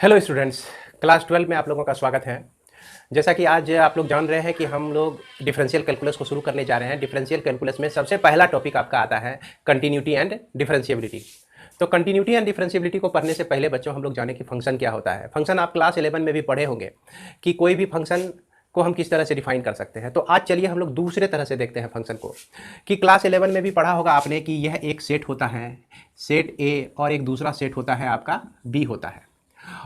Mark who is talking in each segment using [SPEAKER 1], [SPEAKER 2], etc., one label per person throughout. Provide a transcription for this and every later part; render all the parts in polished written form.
[SPEAKER 1] Hello students, class 12 में आप लोगों का स्वागत है। जैसा कि आज आप लोग जान रहे हैं कि हम लोग डिफरेंशियल कैलकुलस को शुरू करने जा रहे हैं। डिफरेंशियल कैलकुलस में सबसे पहला टॉपिक आपका आता है कंटिन्यूटी एंड डिफरेंशिएबिलिटी। तो कंटिन्यूटी एंड डिफरेंशिएबिलिटी को पढ़ने से पहले बच्चों हम लोग जाने कि फंक्शन क्या होता है। फंक्शन आप क्लास 11 में भी पढ़े होंगे कि कोई भी फंक्शन को हम किस तरह से डिफाइन कर सकते हैं। तो आज चलिए हम लोग दूसरे तरह से देखते हैं फंक्शन को। कि क्लास 11 में भी पढ़ा होगा आपने कि यह एक सेट होता है, सेट ए, और एक दूसरा सेट होता है आपका बी होता है,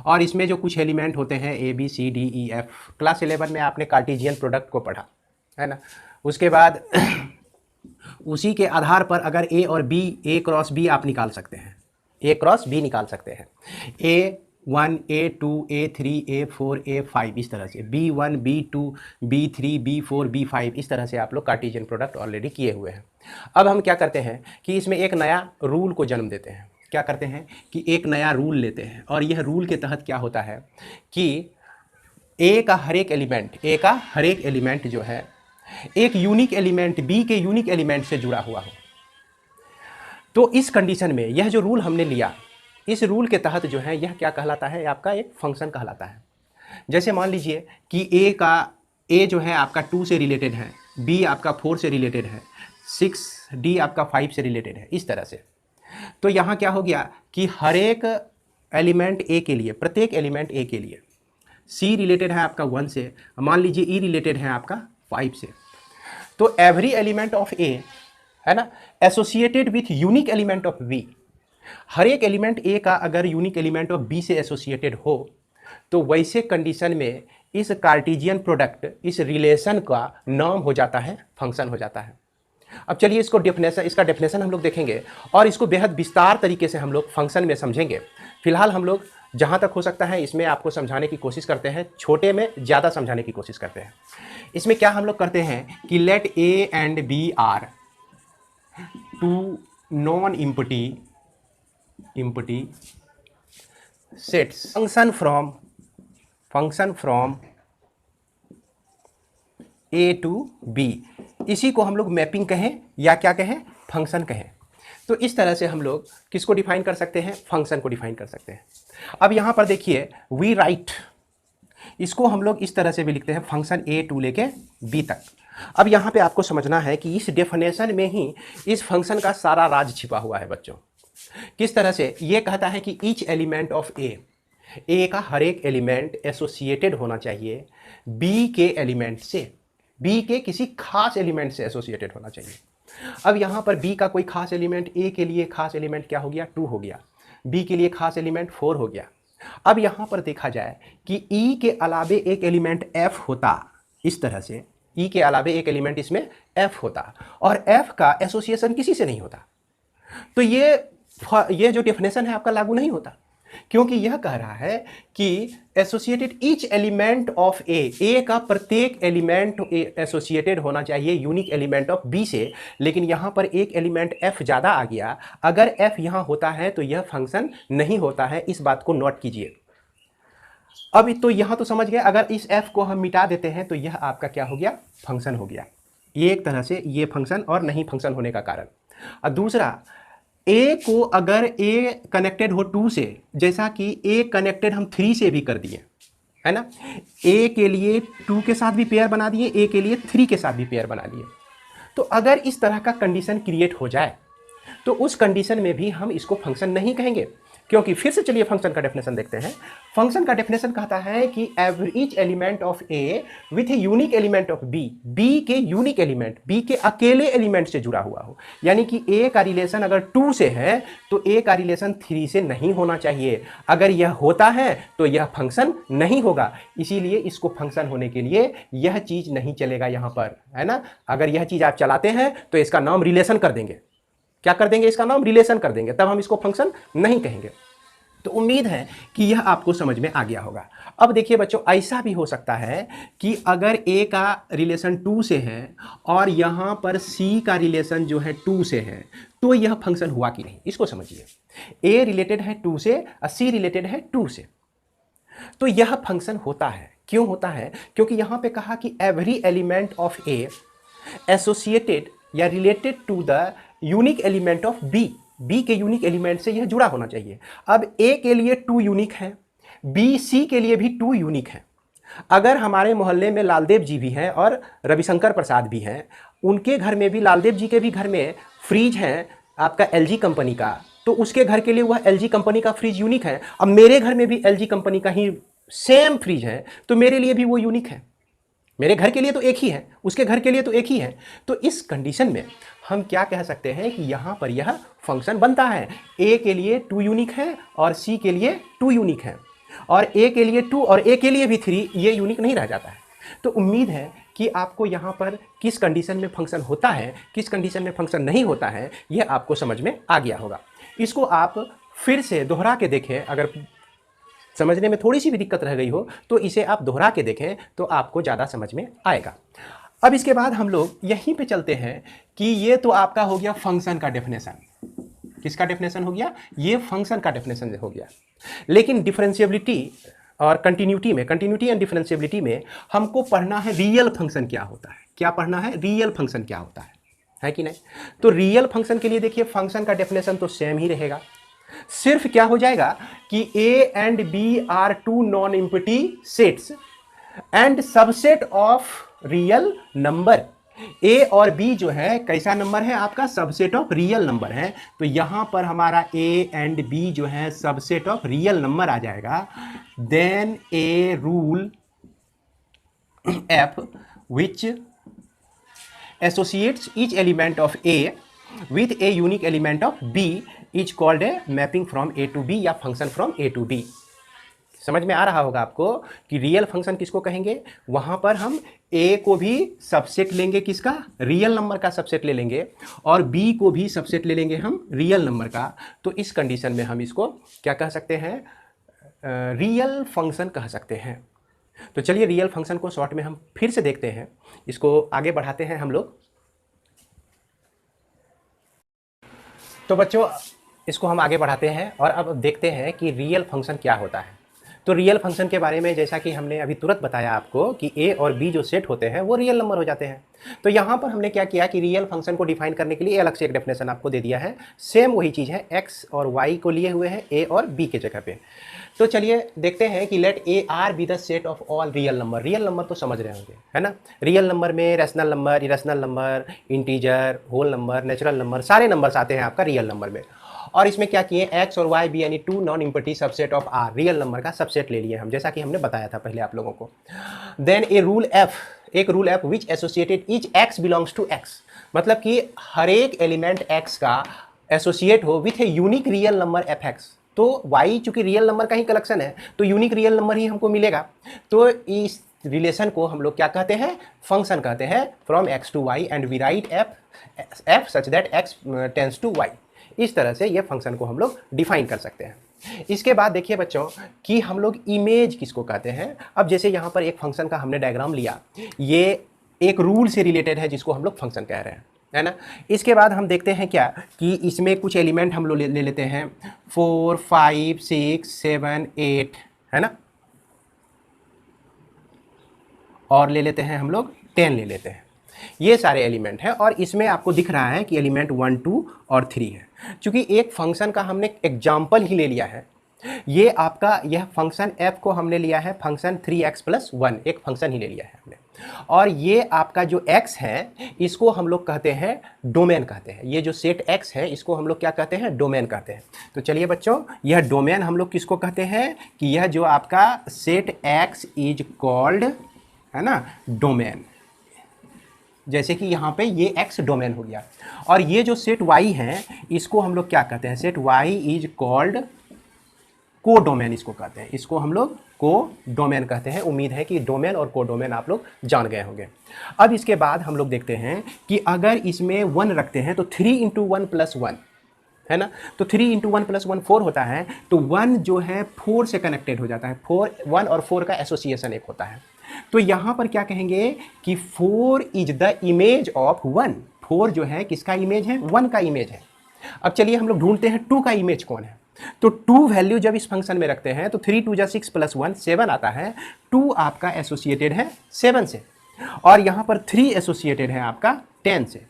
[SPEAKER 1] और इसमें जो कुछ एलिमेंट होते हैं A B C D E F. Class 11 में आपने कार्टेशियन प्रोडक्ट को पढ़ा है ना। उसके बाद उसी के आधार पर अगर ए और बी, ए क्रॉस बी आप निकाल सकते हैं, ए क्रॉस बी निकाल सकते हैं। A1 A2 A3 A4 A5 इस तरह से B1 B2 B3 B4 B5 इस तरह से आप लोग कार्टेशियन प्रोडक्ट ऑलरेडी किए हुए हैं। अब हम क्या करते हैं कि इसमें एक नया रूल को जन्म देते हैं। क्या करते हैं कि एक नया रूल लेते हैं, और यह रूल के तहत क्या होता है कि ए का हर एक एलिमेंट जो है एक यूनिक एलिमेंट बी के यूनिक एलिमेंट से जुड़ा हुआ हो। तो इस कंडीशन में यह जो रूल हमने लिया, इस रूल के तहत जो है यह क्या कहलाता है, आपका एक फंक्शन कहलाता है। जैसे मान लीजिए कि ए जो है आपका 2 से रिलेटेड है, बी आपका 4 से रिलेटेड है, 6 डी आपका 5 से रिलेटेड है, इस तरह से। तो यहाँ क्या हो गया कि हर एक एलिमेंट ए के लिए, प्रत्येक एलिमेंट ए के लिए सी रिलेटेड है आपका 1 से, मान लीजिए ई रिलेटेड है आपका 5 से। तो एवरी एलिमेंट ऑफ ए है ना associated with unique element of B. हर एक एलिमेंट ए का अगर यूनिक एलिमेंट ऑफ बी से एसोसिएटेड हो तो वैसे कंडीशन में इस कार्टेशियन प्रोडक्ट, इस रिलेशन का नाम हो जाता है फंक्शन हो जाता है। अब चलिए इसका डेफिनेशन हम लोग देखेंगे और इसको बेहद विस्तार तरीके से हम लोग फंक्शन में समझेंगे। फिलहाल हम लोग जहाँ तक हो सकता है इसमें आपको समझाने की कोशिश करते हैं, छोटे में ज़्यादा समझाने की कोशिश करते हैं। इसमें क्या हम लोग करते हैं कि let A and B are two non empty sets function from A to B. इसी को हम लोग मैपिंग कहें या क्या कहें, फंक्शन कहें। तो इस तरह से हम लोग किसको डिफाइन कर सकते हैं, फंक्शन को डिफाइन कर सकते हैं। अब यहां पर देखिए वी राइट, इसको हम लोग इस तरह से भी लिखते हैं फंक्शन ए टू लेके बी तक। अब यहां पे आपको समझना है कि इस डेफिनेशन में ही इस फंक्शन का सारा राज छिपा हुआ है बच्चों। किस तरह से ये कहता है कि ईच एलिमेंट ऑफ ए का हर एक एलिमेंट एसोसिएटेड होना चाहिए बी के एलिमेंट से, बी के किसी खास एलिमेंट से एसोसिएटेड होना चाहिए। अब यहाँ पर बी का कोई खास एलिमेंट, ए के लिए खास एलिमेंट क्या हो गया, 2 हो गया, बी के लिए खास एलिमेंट 4 हो गया। अब यहाँ पर देखा जाए कि ई के अलावे एक एलिमेंट एफ होता, इस तरह से ई के अलावे एक एलिमेंट इसमें एफ होता, और एफ का एसोसिएशन किसी से नहीं होता, तो ये जो डेफिनेशन है आपका लागू नहीं होता, क्योंकि यह कह रहा है कि एसोसिएटेड ईच एलिमेंट ऑफ ए का प्रत्येक एलिमेंट एसोसिएटेड होना चाहिए यूनिक एलिमेंट ऑफ बी से। लेकिन यहां पर एक एलिमेंट एफ ज्यादा आ गया, अगर एफ यहां होता है तो यह फंक्शन नहीं होता है, इस बात को नोट कीजिए। अब तो यहां तो समझ गए, अगर इस एफ को हम मिटा देते हैं तो यह आपका क्या हो गया, फंक्शन हो गया। ये एक तरह से ये फंक्शन और नहीं फंक्शन होने का कारण। और दूसरा, ए को अगर ए कनेक्टेड हो 2 से, जैसा कि ए कनेक्टेड हम 3 से भी कर दिए है ना, ए के लिए 2 के साथ भी पेयर बना दिए, ए के लिए 3 के साथ भी पेयर बना दिए। तो अगर इस तरह का कंडीशन क्रिएट हो जाए तो उस कंडीशन में भी हम इसको फंक्शन नहीं कहेंगे, क्योंकि फिर से चलिए फंक्शन का डेफिनेशन देखते हैं। फंक्शन का डेफिनेशन कहता है कि every each element of A with a unique element of B, B के यूनिक एलिमेंट, बी के अकेले एलिमेंट से जुड़ा हुआ हो। यानी कि ए का रिलेशन अगर 2 से है तो ए का रिलेशन 3 से नहीं होना चाहिए। अगर यह होता है तो यह फंक्शन नहीं होगा, इसीलिए इसको फंक्शन होने के लिए यह चीज नहीं चलेगा यहां पर, है ना। अगर यह चीज आप चलाते हैं तो इसका नाम रिलेशन कर देंगे, क्या कर देंगे, इसका नाम रिलेशन कर देंगे, तब हम इसको फंक्शन नहीं कहेंगे। तो उम्मीद है कि यह आपको समझ में आ गया होगा। अब देखिए बच्चों, ऐसा भी हो सकता है कि अगर ए का रिलेशन 2 से है और यहां पर सी का रिलेशन जो है 2 से है, तो यह फंक्शन हुआ कि नहीं, इसको समझिए। ए रिलेटेड है 2 से और सी रिलेटेड है 2 से, तो यह फंक्शन होता है। क्यों होता है, क्योंकि यहां पे कहा कि every element of A associated या related to the unique element of B, B के यूनिक एलिमेंट से यह जुड़ा होना चाहिए। अब ए के लिए 2 यूनिक है, बी सी के लिए भी 2 यूनिक है। अगर हमारे मोहल्ले में लालदेव जी भी हैं और रविशंकर प्रसाद भी हैं, उनके घर में भी, लालदेव जी के भी घर में फ्रिज है आपका एलजी कंपनी का, तो उसके घर के लिए वह एलजी कंपनी का फ्रिज यूनिक है। अब मेरे घर में भी एलजी कंपनी का ही सेम फ्रिज है, तो मेरे लिए भी वो यूनिक है। मेरे घर के लिए तो एक ही है, उसके घर के लिए तो एक ही है। तो इस कंडीशन में हम क्या कह सकते हैं कि यहां पर यह फंक्शन बनता है। ए के लिए 2 यूनिक है और सी के लिए 2 यूनिक है, और ए के लिए 2 और ए के लिए भी 3, ये यूनिक नहीं रह जाता है। तो उम्मीद है कि आपको यहाँ पर किस कंडीशन में फंक्शन होता है, किस कंडीशन में फंक्शन नहीं होता है, यह आपको समझ में आ गया होगा। इसको आप फिर से दोहरा के देखें, अगर समझने में थोड़ी सी भी दिक्कत रह गई हो तो इसे आप दोहरा के देखें तो आपको ज़्यादा समझ में आएगा। अब इसके बाद हम लोग यहीं पे चलते हैं कि ये तो आपका हो गया फंक्शन का डेफिनेशन। किसका डेफिनेशन हो गया? ये फंक्शन का डेफिनेशन हो गया। लेकिन डिफरेंशिएबिलिटी और कंटिन्यूटी में, कंटिन्यूटी एंड डिफरेंशिएबिलिटी में हमको पढ़ना है रियल फंक्शन क्या होता है। क्या पढ़ना है? रियल फंक्शन क्या होता है कि नहीं? तो रियल फंक्शन के लिए देखिए फंक्शन का डेफिनेशन तो सेम ही रहेगा। सिर्फ क्या हो जाएगा कि A and B are 2 non empty sets and subset of real number. A और बी जो है कैसा नंबर है आपका? सबसेट ऑफ रियल नंबर है। तो यहां पर हमारा ए एंड बी जो है सबसेट ऑफ रियल नंबर आ जाएगा। Then a rule f which associates each element of A with a unique element of B is called a mapping from A to B या function from A to B. समझ में आ रहा होगा आपको कि real function किसको कहेंगे? वहां पर हम ए को भी सबसेट लेंगे, किसका? रियल नंबर का सबसेट ले लेंगे, और बी को भी सबसेट ले लेंगे हम रियल नंबर का। तो इस कंडीशन में हम इसको क्या कह सकते हैं? रियल फंक्शन कह सकते हैं। तो चलिए रियल फंक्शन को शॉर्ट में हम फिर से देखते हैं, इसको आगे बढ़ाते हैं हम लोग। तो बच्चों इसको हम आगे बढ़ाते हैं और अब देखते हैं कि रियल फंक्शन क्या होता है। तो रियल फंक्शन के बारे में जैसा कि हमने अभी तुरंत बताया आपको कि ए और बी जो सेट होते हैं वो रियल नंबर हो जाते हैं। तो यहाँ पर हमने क्या किया कि रियल फंक्शन को डिफाइन करने के लिए अलग से एक डेफिनेशन आपको दे दिया है। सेम वही चीज़ है, एक्स और वाई को लिए हुए हैं ए और बी के जगह पे। तो चलिए देखते हैं कि let A R be the set of all real number. Real number तो समझ रहे होंगे, है ना? रियल नंबर में rational number, irrational number, integer, whole number, natural number, सारे नंबर्स आते हैं आपका रियल नंबर में। और इसमें क्या किए? एक्स और वाई बी यानी 2 non empty subset of R, real number का सबसेट ले लिए हम, जैसा कि हमने बताया था पहले आप लोगों को। देन ए रूल एफ, एक rule f which associated each x belongs to x, मतलब कि हर एक एलिमेंट एक्स का एसोसिएट हो with a unique real number f x. तो वाई चूंकि रियल नंबर का ही कलेक्शन है तो यूनिक रियल नंबर ही हमको मिलेगा। तो इस रिलेशन को हम लोग क्या कहते हैं? फंक्शन कहते हैं from x to y and we write f such that x tends to y. इस तरह से ये फंक्शन को हम लोग डिफाइन कर सकते हैं। इसके बाद देखिए बच्चों कि हम लोग इमेज किसको कहते हैं। अब जैसे यहाँ पर एक फंक्शन का हमने डायग्राम लिया, ये एक रूल से रिलेटेड है जिसको हम लोग फंक्शन कह रहे हैं, है ना? इसके बाद हम देखते हैं क्या कि इसमें कुछ एलिमेंट हम लोग ले लेते हैं 4, 5, 6, 7, 8, है ना? और ले लेते हैं हम लोग 10 ले लेते हैं। ये सारे एलिमेंट हैं और इसमें आपको दिख रहा है कि एलिमेंट 1, 2 और 3 है। चूंकि एक फंक्शन का हमने एग्जाम्पल ही ले लिया है, ये आपका यह फंक्शन f को हमने लिया है फंक्शन 3x + 1, एक फंक्शन ही ले लिया है हमने। और ये आपका जो x है इसको हम लोग कहते हैं डोमेन कहते हैं। ये जो सेट x है इसको हम लोग क्या कहते हैं? डोमेन कहते हैं। तो चलिए बच्चों यह डोमेन हम लोग किसको कहते हैं कि यह जो आपका सेट x इज कॉल्ड, है ना, डोमेन। जैसे कि यहाँ पे ये x डोमेन हो गया। और ये जो सेट y है इसको हम लोग क्या कहते हैं? सेट y इज कॉल्ड को डोमेन, इसको कहते हैं। इसको हम लोग को डोमेन कहते हैं। उम्मीद है कि डोमेन और को डोमेन आप लोग जान गए होंगे। अब इसके बाद हम लोग देखते हैं कि अगर इसमें 1 रखते हैं तो 3 × 1 + 1, है ना? तो 3 × 1 + 1 4 होता है। तो 1 जो है 4 से कनेक्टेड हो जाता है। 1 और 4 का एसोसिएशन एक होता है। तो यहाँ पर क्या कहेंगे कि 4 इज द इमेज ऑफ 1। 4 जो है किसका इमेज है? 1 का इमेज है। अब चलिए हम लोग ढूंढते हैं 2 का इमेज कौन है। तो 2 वैल्यू जब इस फंक्शन में रखते हैं तो 3 × 2 = 6 + 1 7 आता है। 2 आपका एसोसिएटेड है 7 से और यहाँ पर 3 एसोसिएटेड है आपका 10 से।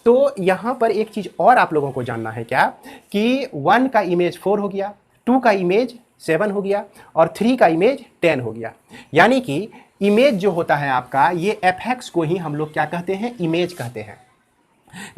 [SPEAKER 1] तो यहाँ पर एक चीज़ और आप लोगों को जानना है क्या कि 1 का इमेज 4 हो गया, 2 का इमेज 7 हो गया और 3 का इमेज 10 हो गया। यानी कि इमेज जो होता है आपका, ये fx को ही हम लोग क्या कहते हैं, इमेज कहते हैं।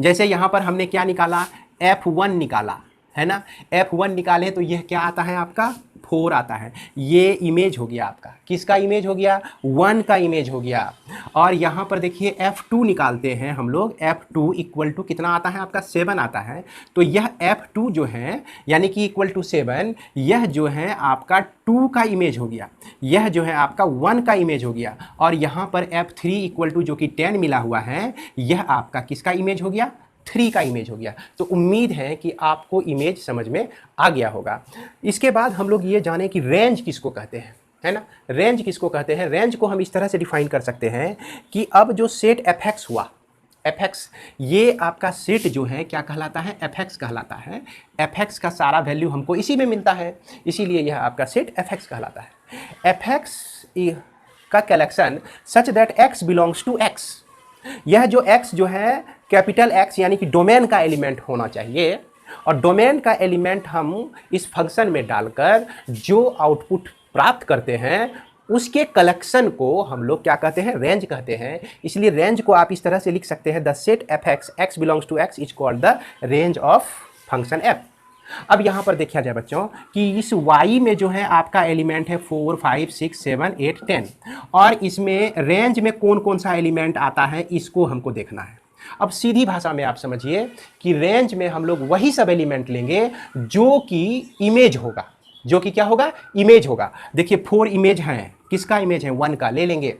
[SPEAKER 1] जैसे यहाँ पर हमने क्या निकाला, f1 निकाला है ना, f1 निकाले तो यह क्या आता है आपका, 4 आता है। ये इमेज हो गया आपका, किसका इमेज हो गया, 1 का इमेज हो गया। और यहाँ पर देखिए f2 निकालते हैं हम लोग, f2 इक्वल टू कितना आता है आपका, 7 आता है। तो यह f2 जो है यानी कि इक्वल टू 7, यह जो है आपका 2 का इमेज हो गया, यह जो है आपका 1 का इमेज हो गया। और यहाँ पर f3 इक्वल टू जो कि 10 मिला हुआ है, यह आपका किसका इमेज हो गया, 3 का इमेज हो गया। तो उम्मीद है कि आपको इमेज समझ में आ गया होगा। इसके बाद हम लोग ये जाने कि रेंज किसको कहते हैं, है ना। रेंज किसको कहते हैं, रेंज को हम इस तरह से डिफाइन कर सकते हैं कि अब जो सेट fx हुआ, fx ये आपका सेट जो है क्या कहलाता है, fx कहलाता है। fx का सारा वैल्यू हमको इसी में मिलता है, इसीलिए यह आपका सेट fx कहलाता है। fx का collection such that x belongs to x, यह जो x जो है कैपिटल X यानी कि डोमेन का एलिमेंट होना चाहिए। और डोमेन का एलिमेंट हम इस फंक्शन में डालकर जो आउटपुट प्राप्त करते हैं उसके कलेक्शन को हम लोग क्या कहते हैं, रेंज कहते हैं। इसलिए रेंज को आप इस तरह से लिख सकते हैं, the set fx x belongs to x is called the range of function f। अब यहाँ पर देखा जाए बच्चों कि इस y में जो है आपका एलिमेंट है 4, 5, 6, 7, 8, 10 और इसमें रेंज में कौन कौन सा एलिमेंट आता है इसको हमको देखना है। अब सीधी भाषा में आप समझिए कि रेंज में हम लोग वही सब एलिमेंट लेंगे जो कि इमेज होगा, जो कि क्या होगा, इमेज होगा। देखिए 4 इमेज है, किसका इमेज है, 1 का, ले लेंगे।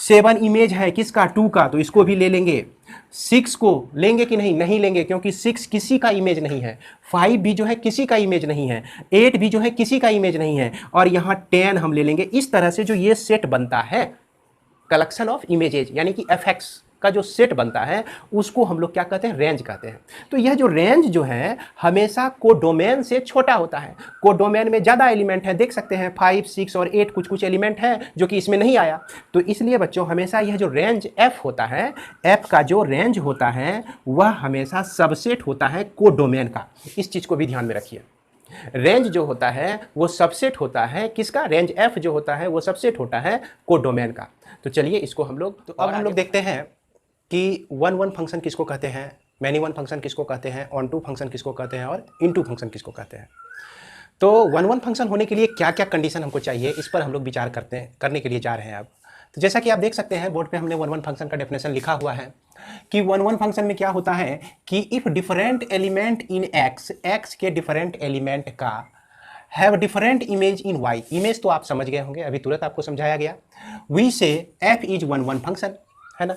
[SPEAKER 1] 7 इमेज है किसका, 2 का, तो इसको भी ले लेंगे। 6 को लेंगे कि नहीं, नहीं लेंगे क्योंकि 6 किसी का इमेज नहीं है। 5 भी जो है किसी का इमेज नहीं है। 8 भी जो है किसी का इमेज नहीं है। और यहाँ 10 हम ले लेंगे। इस तरह से जो ये सेट बनता है कलेक्शन ऑफ इमेजेज यानी कि fx का जो सेट बनता है उसको हम लोग क्या कहते हैं, रेंज कहते हैं। तो यह जो रेंज जो है हमेशा कोडोमेन से छोटा होता है। कोडोमेन में ज़्यादा एलिमेंट है, देख सकते हैं 5, 6 और 8 कुछ कुछ एलिमेंट है जो कि इसमें नहीं आया। तो इसलिए बच्चों हमेशा यह जो रेंज f होता है, f का जो रेंज होता है वह हमेशा सबसेट होता है कोडोमेन का। इस चीज़ को भी ध्यान में रखिए। रेंज जो होता है वो सबसेट होता है किसका, रेंज f जो होता है वो सबसेट होता है कोडोमेन का। तो चलिए इसको हम लोग, तो अब हम लोग देखते हैं कि 1 फंक्शन किसको कहते हैं, मैनी वन फंक्शन किसको कहते हैं, ऑन टू फंक्शन किसको कहते हैं और इनटू फंक्शन किसको कहते हैं। तो 1 फंक्शन होने के लिए क्या क्या कंडीशन हमको चाहिए इस पर हम लोग विचार करने के लिए जा रहे हैं अब। तो जैसा कि आप देख सकते हैं बोर्ड पे हमने 1 फंक्शन का डेफिनेशन लिखा हुआ है कि 1 फंक्शन में क्या होता है कि if different element in x के डिफरेंट एलिमेंट का have different image in y, image तो आप समझ गए होंगे, अभी तुरंत आपको समझाया गया। वी से f इज 1 फंक्शन, है ना,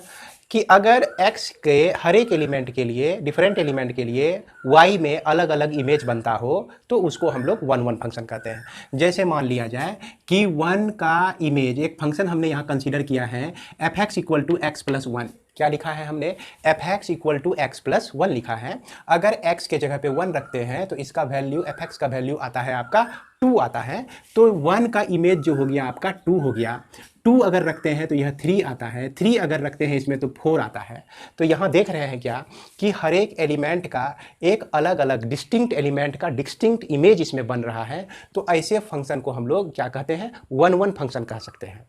[SPEAKER 1] कि अगर x के हर एक एलिमेंट के लिए, डिफरेंट एलिमेंट के लिए y में अलग अलग इमेज बनता हो तो उसको हम लोग 1 फंक्शन कहते हैं। जैसे मान लिया जाए कि 1 का इमेज, एक फंक्शन हमने यहाँ कंसीडर किया है fx equal to x plus 1। क्या लिखा है हमने, fx equal to x plus 1 लिखा है। अगर x के जगह पे 1 रखते हैं तो इसका वैल्यू, fx का वैल्यू आता है आपका 2 आता है। तो 1 का इमेज जो हो गया आपका 2 हो गया। 2 अगर रखते हैं तो यह 3 आता है। 3 अगर रखते हैं इसमें तो 4 आता है। तो यहाँ देख रहे हैं क्या कि हर एक एलिमेंट का एक अलग अलग डिस्टिंक्ट एलिमेंट का डिस्टिंक्ट इमेज इसमें बन रहा है। तो ऐसे फंक्शन को हम लोग क्या कहते हैं, 1 फंक्शन कह सकते हैं।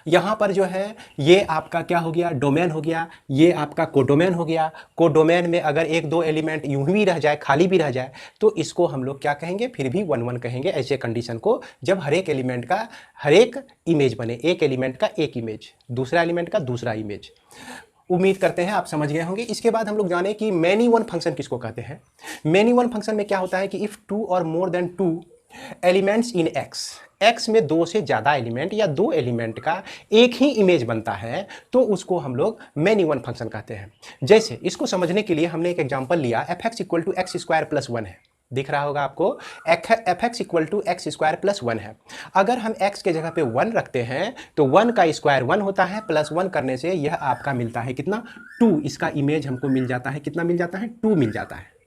[SPEAKER 1] यहाँ पर जो है ये आपका क्या हो गया, डोमेन हो गया, ये आपका कोडोमेन हो गया। कोडोमेन में अगर 1-2 एलिमेंट यूं ही रह जाए, खाली भी रह जाए, तो इसको हम लोग क्या कहेंगे, फिर भी 1 कहेंगे। ऐसे कंडीशन को जब हर एक एलिमेंट का हर एक इमेज बने, एक एलिमेंट का एक इमेज, दूसरा एलिमेंट का दूसरा इमेज। उम्मीद करते हैं आप समझ गए होंगे। इसके बाद हम लोग जाने कि मैनी वन फंक्शन किसको कहते हैं। मैनी वन फंक्शन में क्या होता है कि इफ़ 2 और more than 2 elements in x में 2 से ज़्यादा एलिमेंट या 2 एलिमेंट का एक ही इमेज बनता है तो उसको हम लोग मैनी वन फंक्शन कहते हैं। जैसे इसको समझने के लिए हमने एक एग्जांपल लिया, fx equal to x square plus 1 है, दिख रहा होगा आपको, fx equal to x square plus 1 है। अगर हम x के जगह पे 1 रखते हैं तो 1 का स्क्वायर 1 होता है, प्लस 1 करने से यह आपका मिलता है कितना, 2। इसका इमेज हमको मिल जाता है, कितना मिल जाता है, 2 मिल जाता है।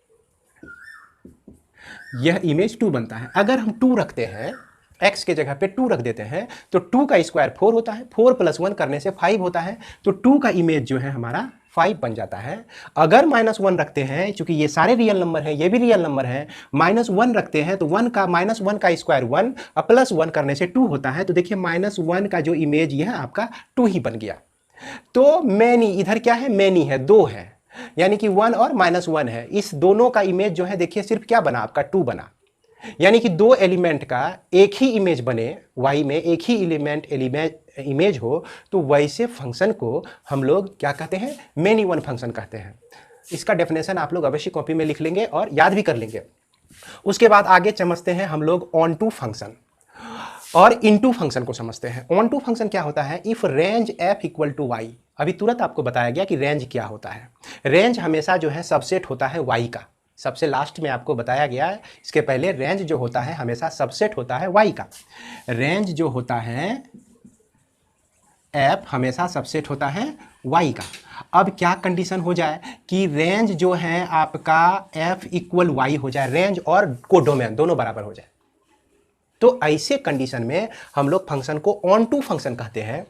[SPEAKER 1] यह इमेज 2 बनता है। अगर हम 2 रखते हैं, x के जगह पे 2 रख देते हैं तो 2 का स्क्वायर 4 होता है, 4 प्लस 1 करने से 5 होता है। तो 2 का इमेज जो है हमारा 5 बन जाता है। अगर -1 रखते हैं, चूंकि ये सारे रियल नंबर हैं, ये भी रियल नंबर है, -1 रखते हैं तो 1 का -1 का स्क्वायर 1 और +1 करने से 2 होता है। तो देखिए -1 का जो इमेज यह आपका 2 ही बन गया। तो मैनी इधर क्या है, मैनी है, 2 है, यानी कि 1 और -1 है। इस दोनों का इमेज जो है देखिए सिर्फ क्या बना आपका 2 बना, यानी कि दो एलिमेंट का एक ही इमेज बने, y में एक ही एलिमेंट इमेज हो, तो वैसे फंक्शन को हम लोग क्या कहते हैं, मेनी वन फंक्शन कहते हैं। इसका डेफिनेशन आप लोग अवश्य कॉपी में लिख लेंगे और याद भी कर लेंगे। उसके बाद आगे समझते हैं हम लोग ऑन टू फंक्शन और इनटू फंक्शन को समझते हैं। ऑन टू फंक्शन क्या होता है, if range f equal to y. अभी तुरंत आपको बताया गया कि रेंज क्या होता है। रेंज हमेशा जो है सबसेट होता है y का, सबसे लास्ट में आपको बताया गया है। इसके पहले रेंज जो होता है हमेशा सबसेट होता है y का। रेंज जो होता है f हमेशा सबसेट होता है y का। अब क्या कंडीशन हो जाए कि रेंज जो है आपका f इक्वल वाई हो जाए, रेंज और कोडोमेन दोनों बराबर हो जाए, तो ऐसे कंडीशन में हम लोग फंक्शन को ऑन टू फंक्शन कहते हैं।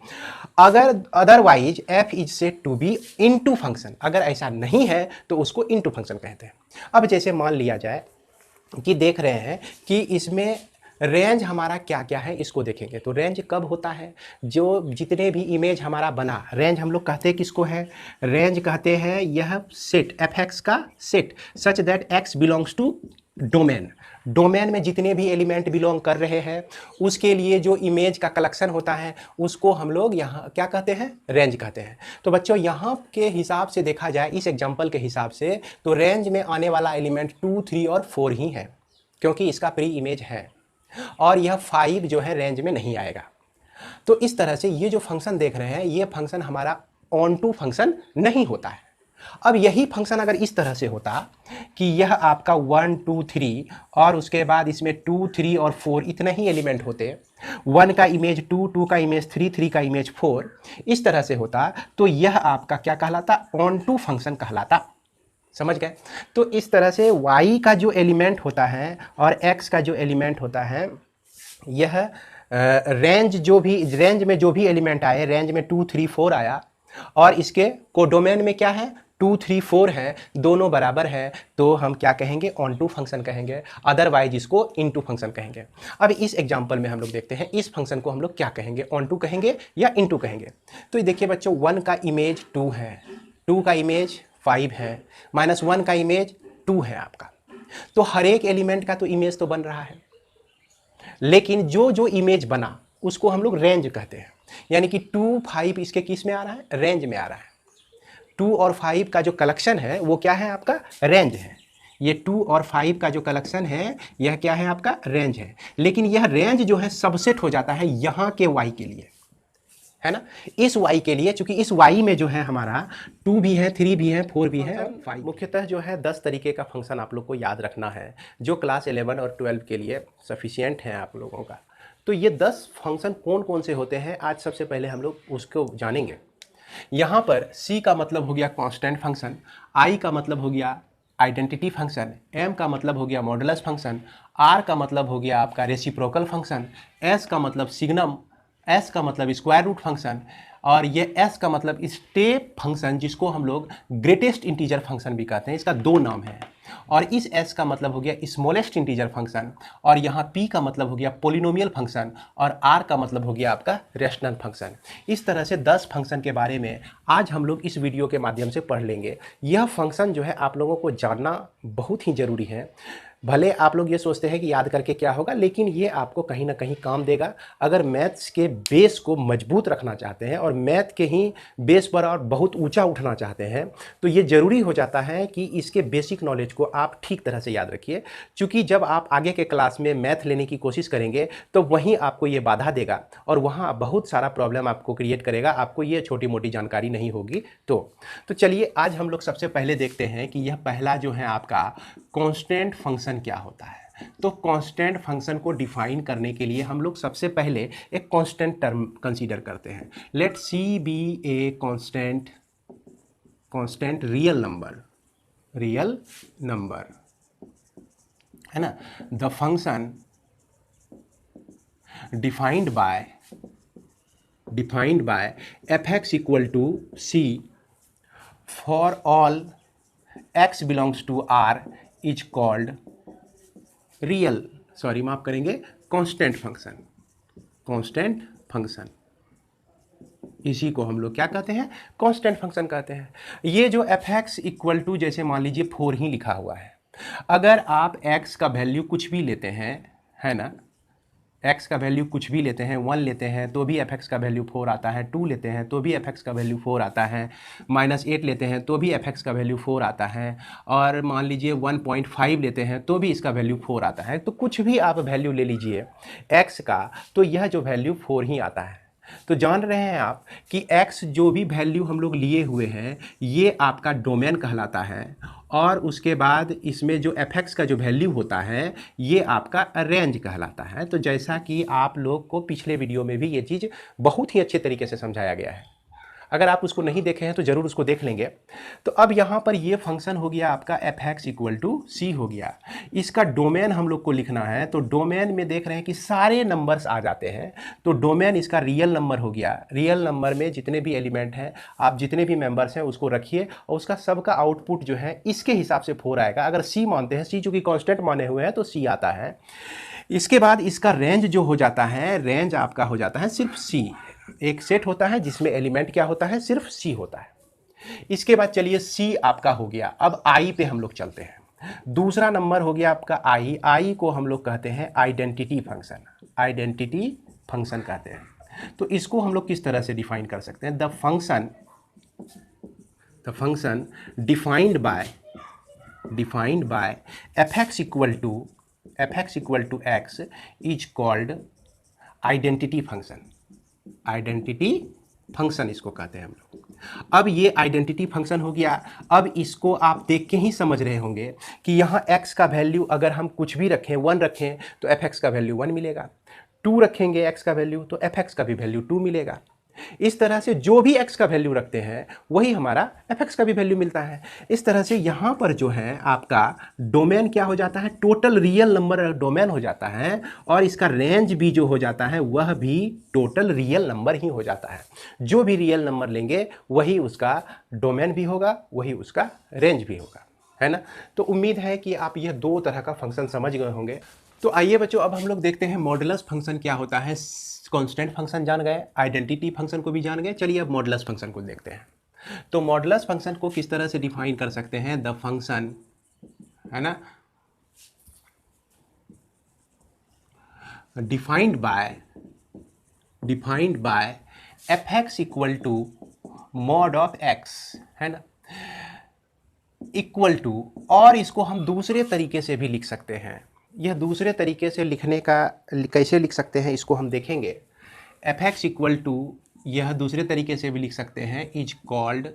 [SPEAKER 1] अगर otherwise f is said to be into function, अगर ऐसा नहीं है तो उसको इनटू फंक्शन कहते हैं। अब जैसे मान लिया जाए कि देख रहे हैं कि इसमें रेंज हमारा क्या क्या है, इसको देखेंगे तो रेंज कब होता है, जो जितने भी इमेज हमारा बना, रेंज हम लोग कहते हैं किसको है, रेंज कहते हैं यह सेट fx का set such that x belongs to domain. Domain में जितने भी एलिमेंट बिलोंग कर रहे हैं उसके लिए जो इमेज का कलेक्शन होता है उसको हम लोग यहाँ क्या कहते हैं, रेंज कहते हैं। तो बच्चों यहाँ के हिसाब से देखा जाए, इस एग्जांपल के हिसाब से, तो रेंज में आने वाला एलिमेंट 2, 3 और 4 ही है, क्योंकि इसका प्री इमेज है, और यह 5 जो है रेंज में नहीं आएगा। तो इस तरह से ये जो फंक्शन देख रहे हैं ये फंक्शन हमारा ऑन टू फंक्शन नहीं होता है। अब यही फंक्शन अगर इस तरह से होता कि यह आपका 1, 2, 3 और उसके बाद इसमें 2, 3 और 4 इतने ही एलिमेंट होते, 1 का इमेज 2, 2 का इमेज 3, 3 का इमेज 4, इस तरह से होता, तो यह आपका क्या कहलाता, ऑन टू फंक्शन कहलाता। समझ गए। तो इस तरह से y का जो एलिमेंट होता है और x का जो एलिमेंट होता है, यह रेंज में जो भी एलिमेंट आए, रेंज में 2, 3, 4 आया और इसके कोडोमेन में क्या है 2, 3, 4 है, दोनों बराबर है, तो हम क्या कहेंगे, ऑन टू फंक्शन कहेंगे, अदरवाइज इसको इनटू फंक्शन कहेंगे। अब इस एग्जांपल में हम लोग देखते हैं इस फंक्शन को हम लोग क्या कहेंगे, ऑन टू कहेंगे या इनटू कहेंगे। तो ये देखिए बच्चों, 1 का इमेज 2 है, 2 का इमेज 5 है, -1 का इमेज 2 है आपका। तो हर एक एलिमेंट का तो इमेज तो बन रहा है, लेकिन जो जो इमेज बना उसको हम लोग रेंज कहते हैं। यानी कि 2, 5 इसके किस में आ रहा है, रेंज में आ रहा है। 2 और 5 का जो कलेक्शन है वो क्या है आपका, रेंज है। ये 2 और 5 का जो कलेक्शन है यह क्या है आपका, रेंज है। लेकिन यह रेंज जो है सबसेट हो जाता है यहाँ के y के लिए, है ना, इस y के लिए, चूंकि इस y में जो है हमारा 2 भी है, 3 भी है, 4 भी है, 5। मुख्यतः जो है 10 तरीके का फंक्शन आप लोग को याद रखना है, जो क्लास 11 और 12 के लिए सफिशिएंट है आप लोगों का। तो ये 10 फंक्शन कौन कौन से होते हैं, आज सबसे पहले हम लोग उसको जानेंगे। यहाँ पर C का मतलब हो गया कांस्टेंट फंक्शन, I का मतलब हो गया आइडेंटिटी फंक्शन, M का मतलब हो गया मॉडुलस फंक्शन, R का मतलब हो गया आपका रेसिप्रोकल फंक्शन, S का मतलब सिग्नम, S का मतलब स्क्वायर रूट फंक्शन, और ये S का मतलब स्टेप फंक्शन, जिसको हम लोग ग्रेटेस्ट इंटीजर फंक्शन भी कहते हैं, इसका 2 नाम है। और इस S का मतलब हो गया स्मॉलेस्ट इंटीजर फंक्शन, और यहाँ P का मतलब हो गया पोलिनोमियल फंक्शन, और R का मतलब हो गया आपका रेशनल फंक्शन। इस तरह से 10 फंक्शन के बारे में आज हम लोग इस वीडियो के माध्यम से पढ़ लेंगे। यह फंक्शन जो है आप लोगों को जानना बहुत ही ज़रूरी है। भले आप लोग ये सोचते हैं कि याद करके क्या होगा, लेकिन ये आपको कहीं ना कहीं काम देगा। अगर मैथ्स के बेस को मजबूत रखना चाहते हैं और मैथ के ही बेस पर और बहुत ऊंचा उठना चाहते हैं, तो ये ज़रूरी हो जाता है कि इसके बेसिक नॉलेज को आप ठीक तरह से याद रखिए। क्योंकि जब आप आगे के क्लास में मैथ लेने की कोशिश करेंगे तो वहीं आपको ये बाधा देगा और वहाँ बहुत सारा प्रॉब्लम आपको क्रिएट करेगा, आपको ये छोटी मोटी जानकारी नहीं होगी। तो चलिए आज हम लोग सबसे पहले देखते हैं कि यह पहला जो है आपका कांस्टेंट फंक्शन क्या होता है। तो कांस्टेंट फंक्शन को डिफाइन करने के लिए हम लोग सबसे पहले एक कांस्टेंट टर्म कंसीडर करते हैं। Let C be a constant real number, है ना। The function defined by fx equal to C for all x belongs to r is called real, sorry माफ करेंगे, कांस्टेंट फंक्शन। कांस्टेंट फंक्शन, इसी को हम लोग क्या कहते हैं, कांस्टेंट फंक्शन कहते हैं। ये जो एफ एक्स इक्वल टू, जैसे मान लीजिए 4 ही लिखा हुआ है, अगर आप x का वैल्यू कुछ भी लेते हैं, है ना, x का वैल्यू कुछ भी लेते हैं, 1 लेते हैं तो भी एफ एक्स का वैल्यू 4 आता है, 2 लेते हैं तो भी एफ एक्स का वैल्यू 4 आता है, -8 लेते हैं तो भी एफ एक्स का वैल्यू 4 आता है, और मान लीजिए 1.5 लेते हैं तो भी इसका वैल्यू 4 आता है। तो कुछ भी आप वैल्यू ले लीजिए x का, तो यह जो वैल्यू 4 ही आता है। तो जान रहे हैं आप कि x जो भी वैल्यू हम लोग लिए हुए हैं ये आपका डोमेन कहलाता है, और उसके बाद इसमें जो fx का जो वैल्यू होता है ये आपका रेंज कहलाता है। तो जैसा कि आप लोग को पिछले वीडियो में भी ये चीज़ बहुत ही अच्छे तरीके से समझाया गया है, अगर आप उसको नहीं देखे हैं तो ज़रूर उसको देख लेंगे। तो अब यहाँ पर ये फंक्शन हो गया आपका एफ एक्स इक्वल टू सी हो गया। इसका डोमेन हम लोग को लिखना है, तो डोमेन में देख रहे हैं कि सारे नंबर्स आ जाते हैं, तो डोमेन इसका रियल नंबर हो गया। रियल नंबर में जितने भी एलिमेंट हैं, आप जितने भी मेंबर्स हैं उसको रखिए, और उसका सबका आउटपुट जो है इसके हिसाब से 4 आएगा। अगर सी मानते हैं, सी चूँकि कॉन्स्टेंट माने हुए हैं तो सी आता है। इसके बाद इसका रेंज जो हो जाता है, रेंज आपका हो जाता है सिर्फ सी। एक सेट होता है जिसमें एलिमेंट क्या होता है, सिर्फ सी होता है। इसके बाद चलिए सी आपका हो गया। अब आई पे हम लोग चलते हैं। दूसरा नंबर हो गया आपका आई। आई को हम लोग कहते हैं आइडेंटिटी फंक्शन। आइडेंटिटी फंक्शन कहते हैं। तो इसको हम लोग किस तरह से डिफाइन कर सकते हैं, the function defined by f x equal to x is called identity function. Identity function इसको कहते हैं हम लोग। अब ये आइडेंटिटी फंक्शन हो गया। अब इसको आप देख के ही समझ रहे होंगे कि यहाँ x का वैल्यू अगर हम कुछ भी रखें, 1 रखें तो एफ एक्स का वैल्यू 1 मिलेगा, 2 रखेंगे x का वैल्यू तो एफ एक्स का भी वैल्यू 2 मिलेगा। इस तरह से जो भी x का वैल्यू रखते हैं वही हमारा एफ एक्स का भी वैल्यू मिलता है। इस तरह से यहाँ पर जो है आपका डोमेन क्या हो जाता है, टोटल रियल नंबर डोमेन हो जाता है, और इसका रेंज भी जो हो जाता है वह भी टोटल रियल नंबर ही हो जाता है। जो भी रियल नंबर लेंगे वही उसका डोमेन भी होगा, वही उसका रेंज भी होगा, है ना। तो उम्मीद है कि आप यह 2 तरह का फंक्शन समझ गए होंगे। तो आइए बच्चों, अब हम लोग देखते हैं मॉडुलस फंक्शन क्या होता है। कांस्टेंट फंक्शन जान गए, आइडेंटिटी फंक्शन को भी जान गए, चलिए अब मॉडुलस फंक्शन को देखते हैं। तो मॉडुलस फंक्शन को किस तरह से डिफाइन कर सकते हैं, द फंक्शन, है ना, defined by f x equal to mod of x, है ना, इक्वल टू, और इसको हम दूसरे तरीके से भी लिख सकते हैं। यह दूसरे तरीके से लिखने का कैसे लिख सकते हैं इसको हम देखेंगे। एफ एक्स इक्वल टू, यह दूसरे तरीके से भी लिख सकते हैं, इज कॉल्ड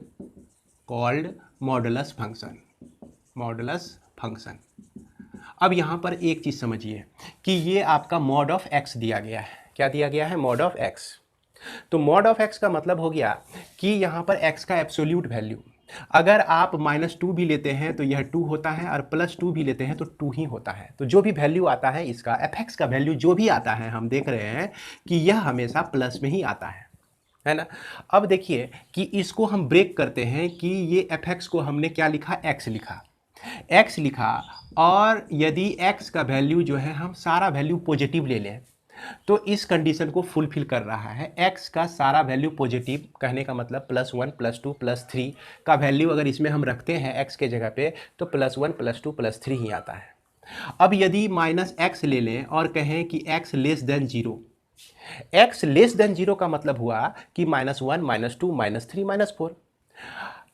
[SPEAKER 1] मॉडुलस फंक्शन। अब यहाँ पर एक चीज़ समझिए कि ये आपका मॉड ऑफ एक्स दिया गया है। क्या दिया गया है, मॉड ऑफ एक्स। तो मॉड ऑफ एक्स का मतलब हो गया कि यहाँ पर एक्स का एब्सोल्यूट वैल्यू, अगर आप -2 भी लेते हैं तो यह 2 होता है, और +2 भी लेते हैं तो 2 ही होता है। तो जो भी वैल्यू आता है इसका, एफ एक्स का वैल्यू जो भी आता है, हम देख रहे हैं कि यह हमेशा प्लस में ही आता है ना। अब देखिए कि इसको हम ब्रेक करते हैं कि ये एफ एक्स को हमने क्या लिखा, एक्स लिखा, और यदि एक्स का वैल्यू जो है हम सारा वैल्यू पॉजिटिव ले लें तो इस कंडीशन को फुलफिल कर रहा है। x का सारा वैल्यू पॉजिटिव, कहने का मतलब +1 +2 +3 का वैल्यू अगर इसमें हम रखते हैं x के जगह पे तो +1 +2 +3 ही आता है। अब यदि -x ले लें और कहें कि x less than 0, x less than 0 का मतलब हुआ कि -1 -2 -3 -4,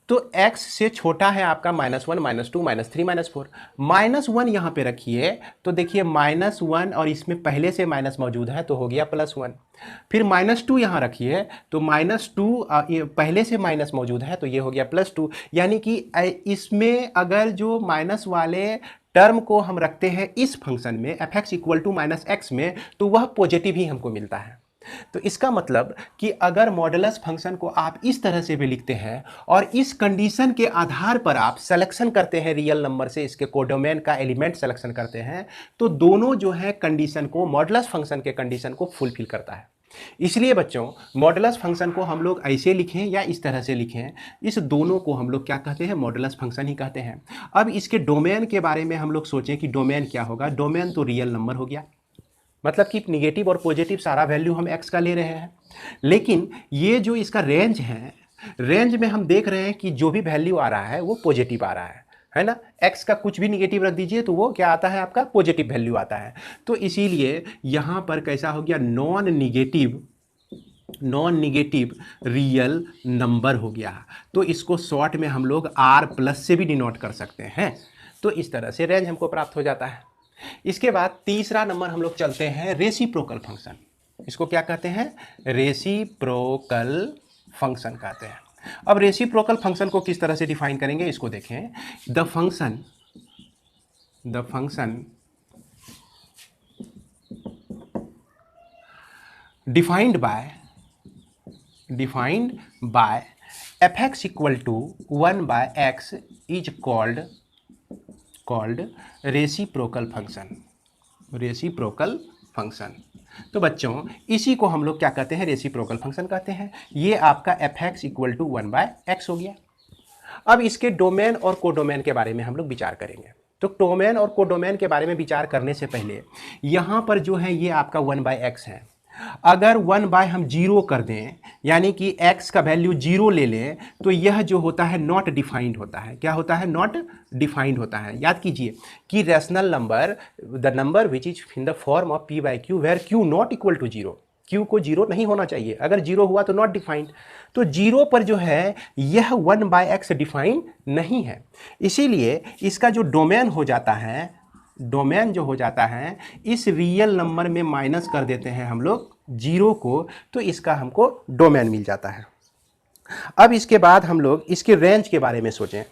[SPEAKER 1] तो x से छोटा है आपका -1 -2 -3 -4। -1 यहाँ पे रखिए तो देखिए -1 और इसमें पहले से माइनस मौजूद है तो हो गया +1। फिर -2 यहाँ रखिए तो -2 पहले से माइनस मौजूद है तो ये हो गया +2। यानी कि इसमें अगर जो माइनस वाले टर्म को हम रखते हैं इस फंक्शन में f x equal to -x में, तो वह पॉजिटिव ही हमको मिलता है। तो इसका मतलब कि अगर मॉडुलस फंक्शन को आप इस तरह से भी लिखते हैं और इस कंडीशन के आधार पर आप सिलेक्शन करते हैं रियल नंबर से, इसके कोडोमेन का एलिमेंट सिलेक्शन करते हैं, तो दोनों जो है कंडीशन को, मॉडुलस फंक्शन के कंडीशन को फुलफिल करता है। इसलिए बच्चों मॉडुलस फंक्शन को हम लोग ऐसे लिखें या इस तरह से लिखें, इस दोनों को हम लोग क्या कहते हैं, मॉडुलस फंक्शन ही कहते हैं। अब इसके डोमेन के बारे में हम लोग सोचें कि डोमेन क्या होगा। डोमेन तो रियल नंबर हो गया, मतलब कि निगेटिव और पॉजिटिव सारा वैल्यू हम x का ले रहे हैं। लेकिन ये जो इसका रेंज है, रेंज में हम देख रहे हैं कि जो भी वैल्यू आ रहा है वो पॉजिटिव आ रहा है ना। x का कुछ भी निगेटिव रख दीजिए तो वो क्या आता है, आपका पॉजिटिव वैल्यू आता है। तो इसीलिए यहाँ पर कैसा हो गया, नॉन निगेटिव रियल नंबर हो गया। तो इसको शॉर्ट में हम लोग r+ से भी डिनोट कर सकते हैं। तो इस तरह से रेंज हमको प्राप्त हो जाता है। इसके बाद तीसरा नंबर हम लोग चलते हैं रेसिप्रोकल फंक्शन। इसको क्या कहते हैं, रेसिप्रोकल फंक्शन कहते हैं। अब रेसिप्रोकल फंक्शन को किस तरह से डिफाइन करेंगे, इसको देखें। The function defined by fx equal to 1/x is called reciprocal function. तो बच्चों इसी को हम लोग क्या कहते हैं, रेसिप्रोकल फंक्शन कहते हैं। ये आपका fx इक्वल टू 1/x हो गया। अब इसके डोमेन और कोडोमेन के बारे में हम लोग विचार करेंगे। तो डोमेन और कोडोमेन के बारे में विचार करने से पहले यहाँ पर जो है ये आपका 1/x है। अगर 1 हम 0 कर दें, यानी कि x का वैल्यू 0 ले लें, तो यह जो होता है नॉट डिफाइंड होता है। क्या होता है, नॉट डिफाइंड होता है। याद कीजिए कि rational number, the number which is in the form of p/q where q not equal to 0, q को 0 नहीं होना चाहिए। अगर 0 हुआ तो नॉट डिफाइंड। तो 0 पर जो है यह 1/x डिफाइंड नहीं है। इसीलिए इसका जो डोमेन हो जाता है, डोमेन जो हो जाता है, इस रियल नंबर में माइनस कर देते हैं हम लोग 0 को, तो इसका हमको डोमेन मिल जाता है। अब इसके बाद हम लोग इसके रेंज के बारे में सोचें।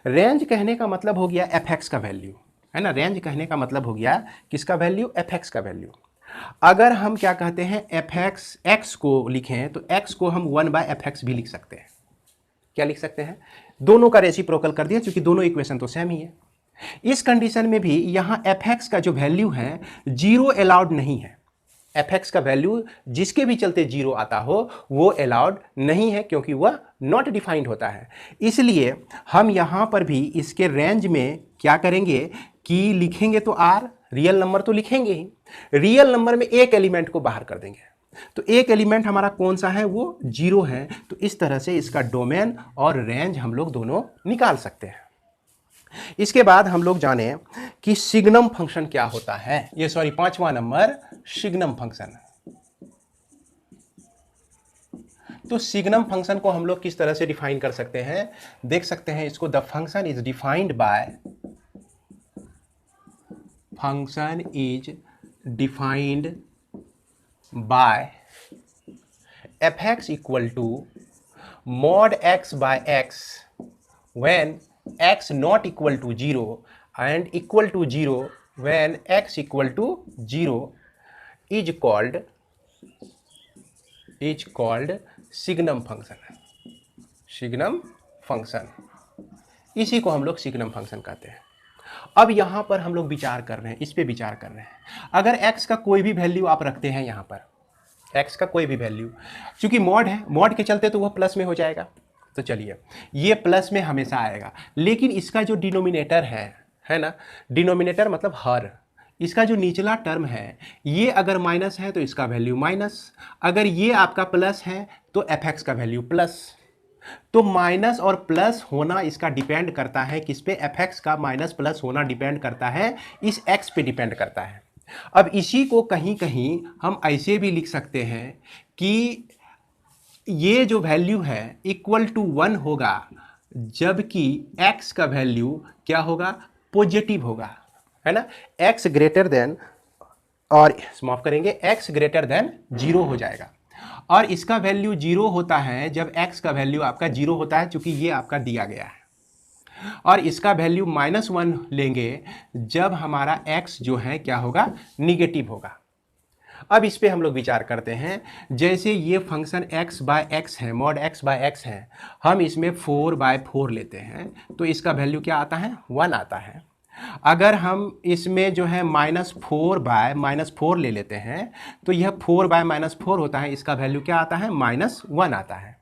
[SPEAKER 1] रेंज कहने का मतलब हो गया fx का वैल्यू, है ना। रेंज कहने का मतलब हो गया किसका वैल्यू, fx का वैल्यू। अगर हम क्या कहते हैं, fx x को लिखें तो x को हम 1/fx भी लिख सकते हैं। क्या लिख सकते हैं, दोनों का रेसिप्रोकल कर दिया, क्योंकि दोनों इक्वेशन तो सेम ही है। इस कंडीशन में भी यहाँ fx का जो वैल्यू है 0 अलाउड नहीं है। fx का वैल्यू जिसके भी चलते 0 आता हो वो अलाउड नहीं है, क्योंकि वह नॉट डिफाइंड होता है। इसलिए हम यहाँ पर भी इसके रेंज में क्या करेंगे कि लिखेंगे तो r, रियल नंबर तो लिखेंगे ही, रियल नंबर में एक एलिमेंट को बाहर कर देंगे। तो एक एलिमेंट हमारा कौन सा है, वो 0 है। तो इस तरह से इसका डोमेन और रेंज हम लोग दोनों निकाल सकते हैं। इसके बाद हम लोग जाने कि सिग्नम फंक्शन क्या होता है। ये सॉरी, 5वां नंबर सिग्नम फंक्शन। तो सिग्नम फंक्शन को हम लोग किस तरह से डिफाइन कर सकते हैं, देख सकते हैं इसको। The function is defined by fx equal to mod x/x when x not equal to 0 and equal to 0 when x equal to 0 is called signum function. इसी को हम लोग सिग्नम फंक्शन कहते हैं। अब यहाँ पर हम लोग विचार कर रहे हैं, इस पे विचार कर रहे हैं। अगर x का कोई भी वैल्यू आप रखते हैं यहाँ पर, x का कोई भी वैल्यू, क्योंकि मॉड है, मॉड के चलते तो वह प्लस में हो जाएगा। तो चलिए ये प्लस में हमेशा आएगा, लेकिन इसका जो डिनोमिनेटर है ना, डिनोमिनेटर मतलब हर, इसका जो निचला टर्म है ये अगर माइनस है तो इसका वैल्यू माइनस, अगर ये आपका प्लस है तो fx का वैल्यू प्लस। तो माइनस और प्लस होना इसका डिपेंड करता है किस पे, fx का माइनस प्लस होना डिपेंड करता है इस x पे डिपेंड करता है। अब इसी को कहीं कहीं हम ऐसे भी लिख सकते हैं कि ये जो वैल्यू है इक्वल टू 1 होगा, जबकि x का वैल्यू क्या होगा, पॉजिटिव होगा, है ना। x ग्रेटर देन, और माफ करेंगे, x ग्रेटर देन 0 हो जाएगा। और इसका वैल्यू 0 होता है जब x का वैल्यू आपका 0 होता है, चूंकि ये आपका दिया गया है। और इसका वैल्यू -1 लेंगे जब हमारा x जो है क्या होगा, निगेटिव होगा। अब इस पे हम लोग विचार करते हैं। जैसे ये फंक्शन x/x है, mod x/x है, हम इसमें 4/4 लेते हैं तो इसका वैल्यू क्या आता है, 1 आता है। अगर हम इसमें जो है -4/-4 ले लेते हैं तो यह 4/-4 होता है, इसका वैल्यू क्या आता है? -1 आता है।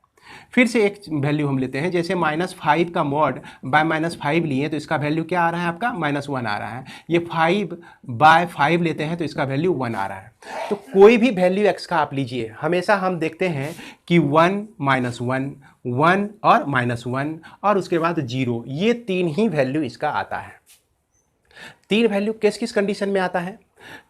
[SPEAKER 1] फिर से एक वैल्यू हम लेते हैं, जैसे -5 का मॉड बाय -5 लिए तो इसका वैल्यू क्या आ रहा है आपका? -1 आ रहा है। ये 5/5 लेते हैं तो इसका वैल्यू 1 आ रहा है। तो कोई भी वैल्यू x का आप लीजिए, हमेशा हम देखते हैं कि 1 -1 1 और -1 और उसके बाद 0, ये 3 ही वैल्यू इसका आता है। 3 वैल्यू किस किस कंडीशन में आता है?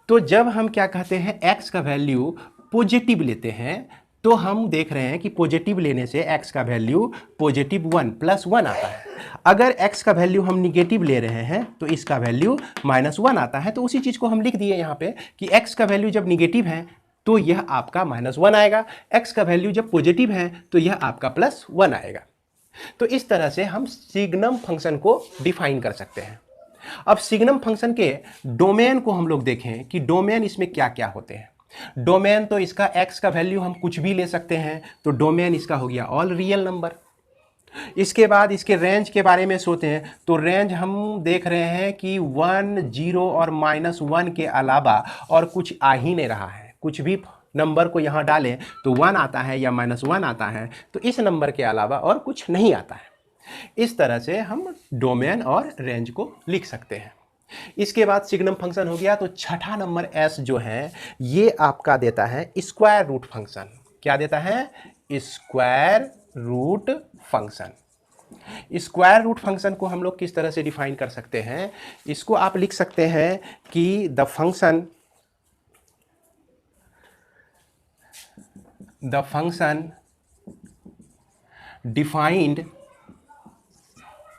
[SPEAKER 1] तो जब हम क्या कहते हैं x का वैल्यू पॉजिटिव लेते हैं तो हम देख रहे हैं कि पॉजिटिव लेने से x का वैल्यू पॉजिटिव 1 +1 आता है। अगर x का वैल्यू हम निगेटिव ले रहे हैं तो इसका वैल्यू -1 आता है। तो उसी चीज़ को हम लिख दिए यहाँ पे कि x का वैल्यू जब निगेटिव है तो यह आपका -1 आएगा, x का वैल्यू जब पॉजिटिव है तो यह आपका +1 आएगा। तो इस तरह से हम सिग्नम फंक्शन को डिफाइन कर सकते हैं। अब सिग्नम फंक्शन के डोमेन को हम लोग देखें कि डोमेन इसमें क्या क्या होते हैं। डोमेन तो इसका x का वैल्यू हम कुछ भी ले सकते हैं, तो डोमेन इसका हो गया ऑल रियल नंबर। इसके बाद इसके रेंज के बारे में सोचते हैं तो रेंज हम देख रहे हैं कि 1 0 और -1 के अलावा और कुछ आ ही नहीं रहा है। कुछ भी नंबर को यहाँ डालें तो 1 आता है या -1 आता है, तो इस नंबर के अलावा और कुछ नहीं आता है। इस तरह से हम डोमेन और रेंज को लिख सकते हैं। इसके बाद सिग्नम फंक्शन हो गया। तो छठा नंबर s जो है ये आपका देता है स्क्वायर रूट फंक्शन। क्या देता है? Square root function. Square root function को हम लोग किस तरह से डिफाइन कर सकते हैं? इसको आप लिख सकते हैं कि the function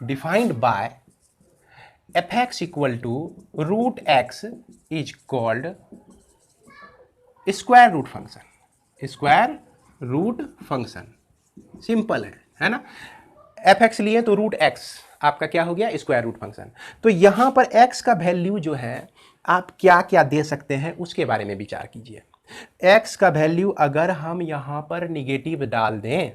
[SPEAKER 1] defined by fx equal to root x is called square root function. Square root function simple है ना? fx लिए तो रूट x आपका क्या हो गया? Square root function. तो यहां पर x का वैल्यू जो है आप क्या क्या दे सकते हैं उसके बारे में विचार कीजिए। x का वैल्यू अगर हम यहां पर निगेटिव डाल दें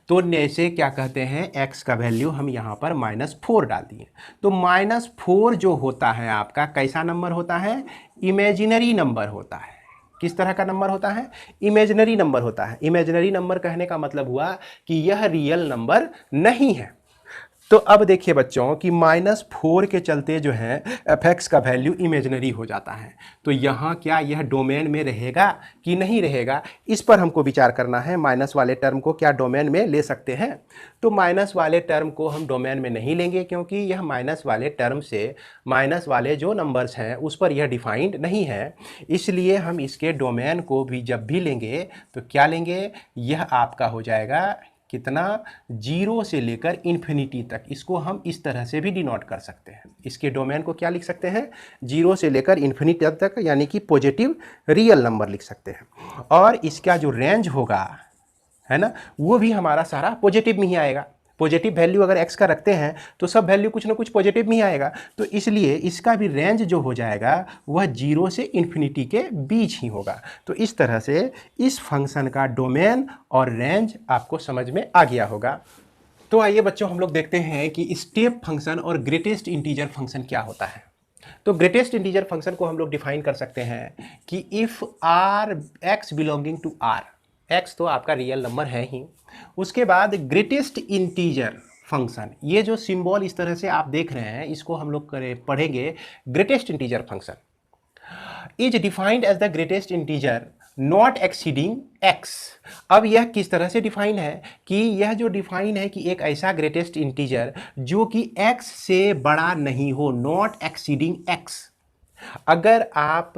[SPEAKER 1] तो जैसे क्या कहते हैं, x का वैल्यू हम यहाँ पर -4 डाल दिए तो -4 जो होता है आपका कैसा नंबर होता है? इमेजिनरी नंबर होता है। किस तरह का नंबर होता है? इमेजिनरी नंबर होता है। इमेजिनरी नंबर कहने का मतलब हुआ कि यह रियल नंबर नहीं है। तो अब देखिए बच्चों कि -4 के चलते जो है fx का वैल्यू इमेजिनरी हो जाता है। तो यहाँ क्या यह डोमेन में रहेगा कि नहीं रहेगा, इस पर हमको विचार करना है। माइनस वाले टर्म को क्या डोमेन में ले सकते हैं? तो माइनस वाले टर्म को हम डोमेन में नहीं लेंगे क्योंकि यह माइनस वाले टर्म से माइनस वाले जो नंबर्स हैं उस पर यह डिफाइंड नहीं है। इसलिए हम इसके डोमेन को भी जब भी लेंगे तो क्या लेंगे? यह आपका हो जाएगा कितना? 0 से लेकर इन्फिनिटी तक। इसको हम इस तरह से भी डिनोट कर सकते हैं। इसके डोमेन को क्या लिख सकते हैं? 0 से लेकर इन्फिनिटी तक, यानी कि पॉजिटिव रियल नंबर लिख सकते हैं। और इसका जो रेंज होगा है ना, वो भी हमारा सारा पॉजिटिव में ही आएगा। पॉजिटिव वैल्यू अगर x का रखते हैं तो सब वैल्यू कुछ ना कुछ पॉजिटिव में ही आएगा। तो इसलिए इसका भी रेंज जो हो जाएगा वह 0 से इन्फिनिटी के बीच ही होगा। तो इस तरह से इस फंक्शन का डोमेन और रेंज आपको समझ में आ गया होगा। तो आइए बच्चों हम लोग देखते हैं कि स्टेप फंक्शन और ग्रेटेस्ट इंटीजर फंक्शन क्या होता है। तो ग्रेटेस्ट इंटीजर फंक्शन को हम लोग डिफाइन कर सकते हैं कि if R x belonging to R, x तो आपका रियल नंबर है ही, उसके बाद ग्रेटेस्ट इंटीजर फंक्शन, ये जो सिंबल इस तरह से आप देख रहे हैं इसको हम लोग पढ़ेंगे greatest integer function is defined as the greatest integer not exceeding x। अब यह किस तरह से डिफाइन है कि यह जो डिफाइन है कि एक ऐसा ग्रेटेस्ट इंटीजर जो कि x से बड़ा नहीं हो, नॉट एक्सीडिंग x। अगर आप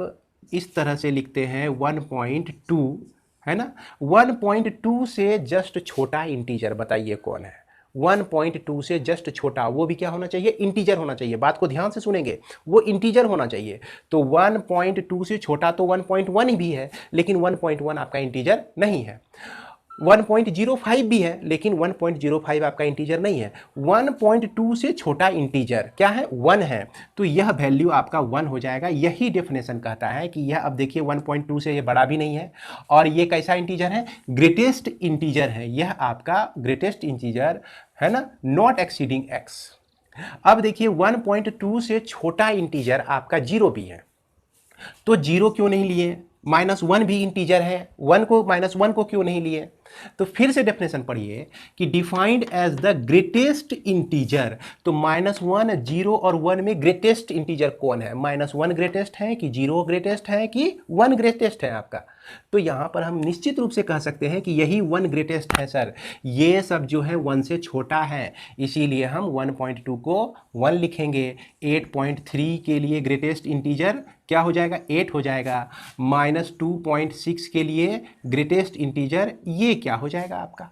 [SPEAKER 1] इस तरह से लिखते हैं 1.2 है ना, 1.2 से जस्ट छोटा इंटीजर बताइए कौन है? 1.2 से जस्ट छोटा, वो भी क्या होना चाहिए? इंटीजर होना चाहिए। बात को ध्यान से सुनेंगे, वो इंटीजर होना चाहिए। तो 1.2 से छोटा तो 1.1 ही भी है, लेकिन 1.1 आपका इंटीजर नहीं है। 1.05 भी है, लेकिन 1.05 आपका इंटीजर नहीं है। 1.2 से छोटा इंटीजर क्या है? 1 है। तो यह वैल्यू आपका 1 हो जाएगा। यही डेफिनेशन कहता है कि यह, अब देखिए 1.2 से ये बड़ा भी नहीं है और ये कैसा इंटीजर है? ग्रेटेस्ट इंटीजर है। यह आपका ग्रेटेस्ट इंटीजर है ना, नॉट एक्सीडिंग x। अब देखिए 1.2 से छोटा इंटीजर आपका 0 भी है, तो 0 क्यों नहीं लिए? -1 भी इंटीजर है, -1 को क्यों नहीं लिए? तो फिर से डेफिनेशन पढ़िए कि defined as the greatest integer. तो -1, 0 और 1 में ग्रेटेस्ट इंटीजर कौन है? -1 ग्रेटेस्ट है कि 0 ग्रेटेस्ट है कि 1 ग्रेटेस्ट है आपका? तो यहां पर हम निश्चित रूप से कह सकते हैं कि यही 1 ग्रेटेस्ट है सर। ये सब जो है 1 से छोटा है, इसीलिए हम 1.2 को 1 लिखेंगे। 8.3 के लिए ग्रेटेस्ट इंटीजर क्या हो जाएगा? 8 हो जाएगा। -2.6 के लिए ग्रेटेस्ट इंटीजर ये क्या हो जाएगा आपका?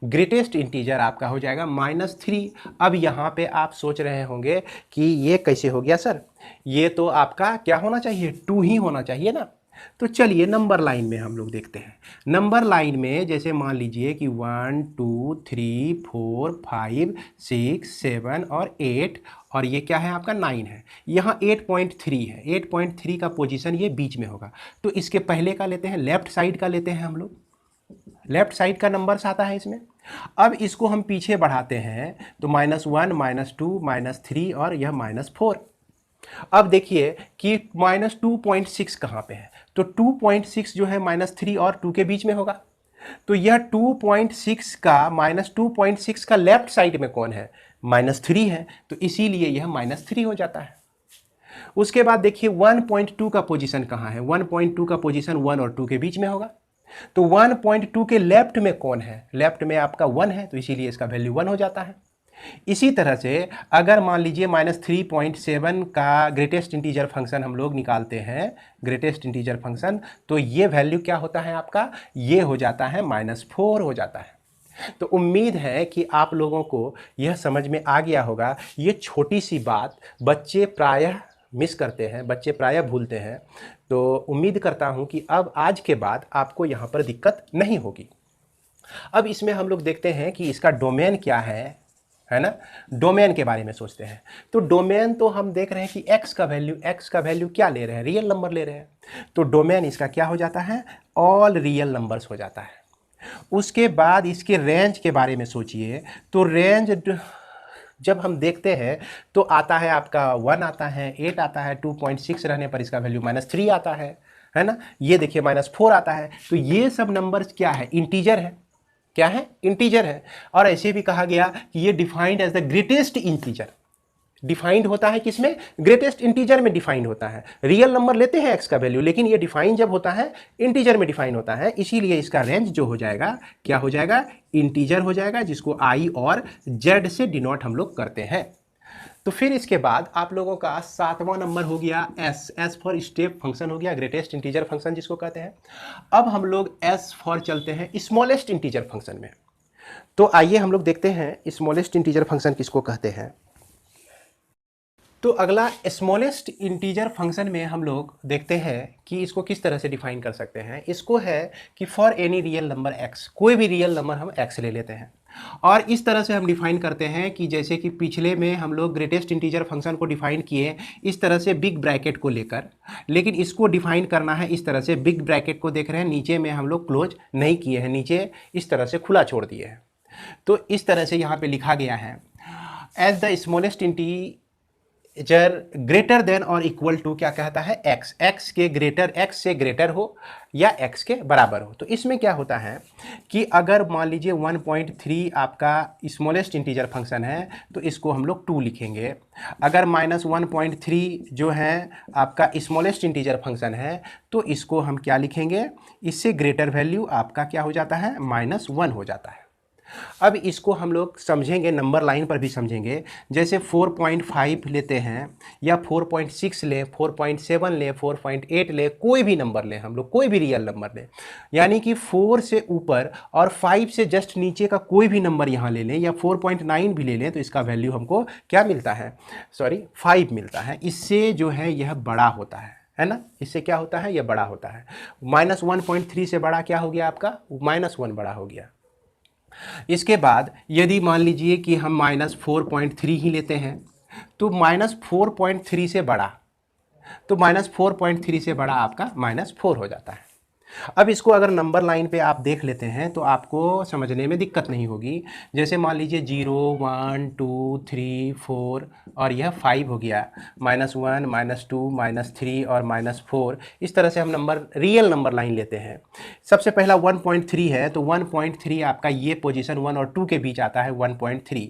[SPEAKER 1] ग्रेटेस्ट इंटीजर आपका हो जाएगा -3। अब यहाँ पे आप सोच रहे होंगे कि ये कैसे हो गया सर? ये तो आपका क्या होना चाहिए? 2 ही होना चाहिए ना। तो चलिए नंबर लाइन में हम लोग देखते हैं। नंबर लाइन में जैसे मान लीजिए कि 1 2 3 4 5 6 7 और 8 और ये क्या है आपका? 9 है। यहाँ 8.3 है। 8.3 का पोजीशन ये बीच में होगा। तो इसके पहले का लेते हैं, लेफ्ट साइड का लेते हैं हम लोग। लेफ्ट साइड का नंबर्स आता है इसमें। अब इसको हम पीछे बढ़ाते हैं तो -1 -2 -3 और यह -4। अब देखिए कि -2.6 कहाँ पे है? तो 2.6 जो है -3 और 2 के बीच में होगा। तो यह 2.6 का -2.6 का लेफ्ट साइड में कौन है? -3 है। तो इसीलिए यह -3 हो जाता है। उसके बाद देखिए 1.2 का पोजीशन कहाँ है? 1.2 का पोजीशन 1 और 2 के बीच में होगा। तो 1.2 के लेफ्ट में कौन है? लेफ्ट में आपका 1 है, तो इसीलिए इसका वैल्यू 1 हो जाता है। इसी तरह से अगर मान लीजिए -3.7 का ग्रेटेस्ट इंटीजर फंक्शन हम लोग निकालते हैं, ग्रेटेस्ट इंटीजर फंक्शन, तो ये वैल्यू क्या होता है आपका? ये हो जाता है -4 हो जाता है। तो उम्मीद है कि आप लोगों को यह समझ में आ गया होगा। ये छोटी सी बात बच्चे प्रायः मिस करते हैं, बच्चे प्रायः भूलते हैं। तो उम्मीद करता हूं कि अब आज के बाद आपको यहाँ पर दिक्कत नहीं होगी। अब इसमें हम लोग देखते हैं कि इसका डोमेन क्या है ना? डोमेन के बारे में सोचते हैं। तो डोमेन तो हम देख रहे हैं कि x का वैल्यू क्या ले रहे हैं? रियल नंबर ले रहे हैं। तो डोमेन इसका क्या हो जाता है? ऑल रियल नंबर्स हो जाता है। उसके बाद इसके रेंज के बारे में सोचिए। तो रेंज जब हम देखते हैं तो आता है आपका 1 आता है, 8 आता है, 2.6 रहने पर इसका वैल्यू -3 आता है ना? ये देखिए -4 आता है। तो ये सब नंबर्स क्या है? इंटीजर है। क्या है? इंटीजर है। और ऐसे भी कहा गया कि ये defined as the greatest integer. Defined होता है किसमें? ग्रेटेस्ट इंटीजर में डिफाइंड होता है। रियल नंबर लेते हैं x का वैल्यू, लेकिन ये डिफाइन जब होता है इंटीजर में डिफाइन होता है। इसीलिए इसका रेंज जो हो जाएगा क्या हो जाएगा? इंटीजर हो जाएगा, जिसको i और z से डिनोट हम लोग करते हैं। तो फिर इसके बाद आप लोगों का 7वां नंबर हो गया एस फॉर स्टेप फंक्शन हो गया, ग्रेटेस्ट इंटीजर फंक्शन जिसको कहते हैं। अब हम लोग एस फॉर चलते हैं स्मॉलेस्ट इंटीजर फंक्शन में। तो आइए हम लोग देखते हैं स्मॉलेस्ट इंटीजर फंक्शन किसको कहते हैं। तो अगला स्मॉलेस्ट इंटीजर फंक्शन में हम लोग देखते हैं कि इसको किस तरह से डिफाइन कर सकते हैं। इसको है कि for any real number x, कोई भी रियल नंबर हम x ले लेते हैं और इस तरह से हम डिफाइन करते हैं कि जैसे कि पिछले में हम लोग ग्रेटेस्ट इंटीजर फंक्शन को डिफाइन किए इस तरह से बिग ब्रैकेट को लेकर, लेकिन इसको डिफाइन करना है इस तरह से। बिग ब्रैकेट को देख रहे हैं, नीचे में हम लोग क्लोज नहीं किए हैं, नीचे इस तरह से खुला छोड़ दिए हैं। तो इस तरह से यहाँ पे लिखा गया है as the smallest integer greater than और इक्वल टू क्या कहता है? x से ग्रेटर हो या x के बराबर हो। तो इसमें क्या होता है कि अगर मान लीजिए 1.3 आपका स्मॉलेस्ट इंटीजर फंक्शन है तो इसको हम लोग 2 लिखेंगे। अगर -1.3 जो है आपका स्मॉलेस्ट इंटीजर फंक्शन है तो इसको हम क्या लिखेंगे? इससे ग्रेटर वैल्यू आपका क्या हो जाता है? -1 हो जाता है। अब इसको हम लोग समझेंगे, नंबर लाइन पर भी समझेंगे। जैसे 4.5 लेते हैं या 4.6 ले, 4.7 ले, 4.8 ले, कोई भी नंबर ले हम लोग, कोई भी रियल नंबर ले, यानी कि 4 से ऊपर और 5 से जस्ट नीचे का कोई भी नंबर यहाँ ले लें या 4.9 भी ले लें तो इसका वैल्यू हमको क्या मिलता है? 5 मिलता है। इससे जो है यह बड़ा होता है ना? इससे क्या होता है? यह बड़ा होता है। -1.3 से बड़ा क्या हो गया आपका? -1 बड़ा हो गया। इसके बाद यदि मान लीजिए कि हम -4.3 ही लेते हैं तो -4.3 से बड़ा, तो -4.3 से बड़ा आपका -4 हो जाता है। अब इसको अगर नंबर लाइन पे आप देख लेते हैं तो आपको समझने में दिक्कत नहीं होगी। जैसे मान लीजिए 0 1 2 3 4 और यह 5 हो गया, -1 -2 -3 और -4, इस तरह से हम नंबर रियल नंबर लाइन लेते हैं। सबसे पहला 1.3 है, तो 1.3 आपका ये पोजीशन 1 और 2 के बीच आता है 1.3।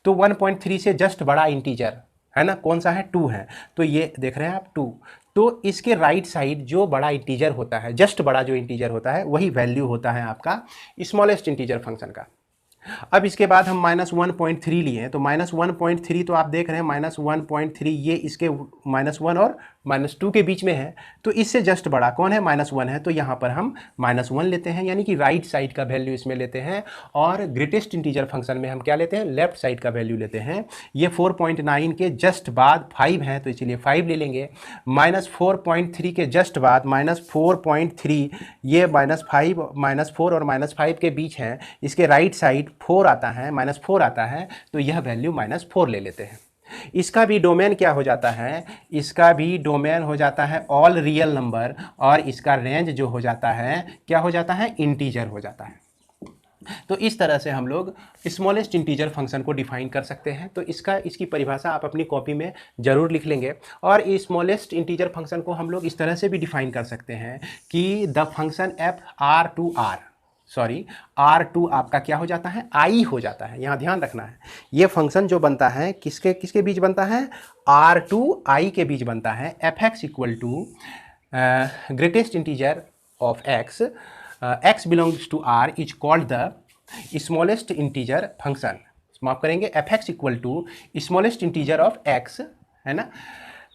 [SPEAKER 1] तो 1.3 से जस्ट बड़ा इंटीजर है ना, कौन सा है, 2 है। तो ये देख रहे हैं आप 2, तो इसके राइट साइड जो बड़ा इंटीजर होता है, जस्ट बड़ा जो इंटीजर होता है, वही वैल्यू होता है आपका स्मॉलेस्ट इंटीजर फंक्शन का। अब इसके बाद हम -1.3 लिए हैं, तो -1.3 तो आप देख रहे हैं -1.3 ये इसके -1 और -2 के बीच में है, तो इससे जस्ट बड़ा कौन है, -1 है। तो यहाँ पर हम -1 लेते हैं, यानी कि राइट साइड का वैल्यू इसमें लेते हैं। और ग्रेटेस्ट इंटीजर फंक्शन में हम क्या लेते हैं, लेफ्ट साइड का वैल्यू लेते हैं। ये 4.9 के जस्ट बाद 5 है, तो इसीलिए 5 ले लेंगे। -4.3 के जस्ट बाद -4.3, ये -5 -4 और -5 के बीच है, इसके राइट साइड 4 आता है, -4 आता है, तो यह वैल्यू -4 ले लेते हैं। इसका भी डोमेन क्या हो जाता है, इसका भी डोमेन हो जाता है ऑल रियल नंबर, और इसका रेंज जो हो जाता है क्या हो जाता है, इंटीजर हो जाता है। तो इस तरह से हम लोग स्मॉलेस्ट इंटीजर फंक्शन को डिफाइन कर सकते हैं। तो इसकी परिभाषा आप अपनी कॉपी में ज़रूर लिख लेंगे। और स्मॉलेस्ट इंटीजर फंक्शन को हम लोग इस तरह से भी डिफाइन कर सकते हैं कि द फंक्शन R2 आपका क्या हो जाता है, आई हो जाता है। यहाँ ध्यान रखना है, ये फंक्शन जो बनता है किसके किसके बीच बनता है, R2 I के बीच बनता है। fx equal to greatest integer of x belongs to R is called the smallest integer function. माफ करेंगे, fx equal to smallest integer of x, है ना,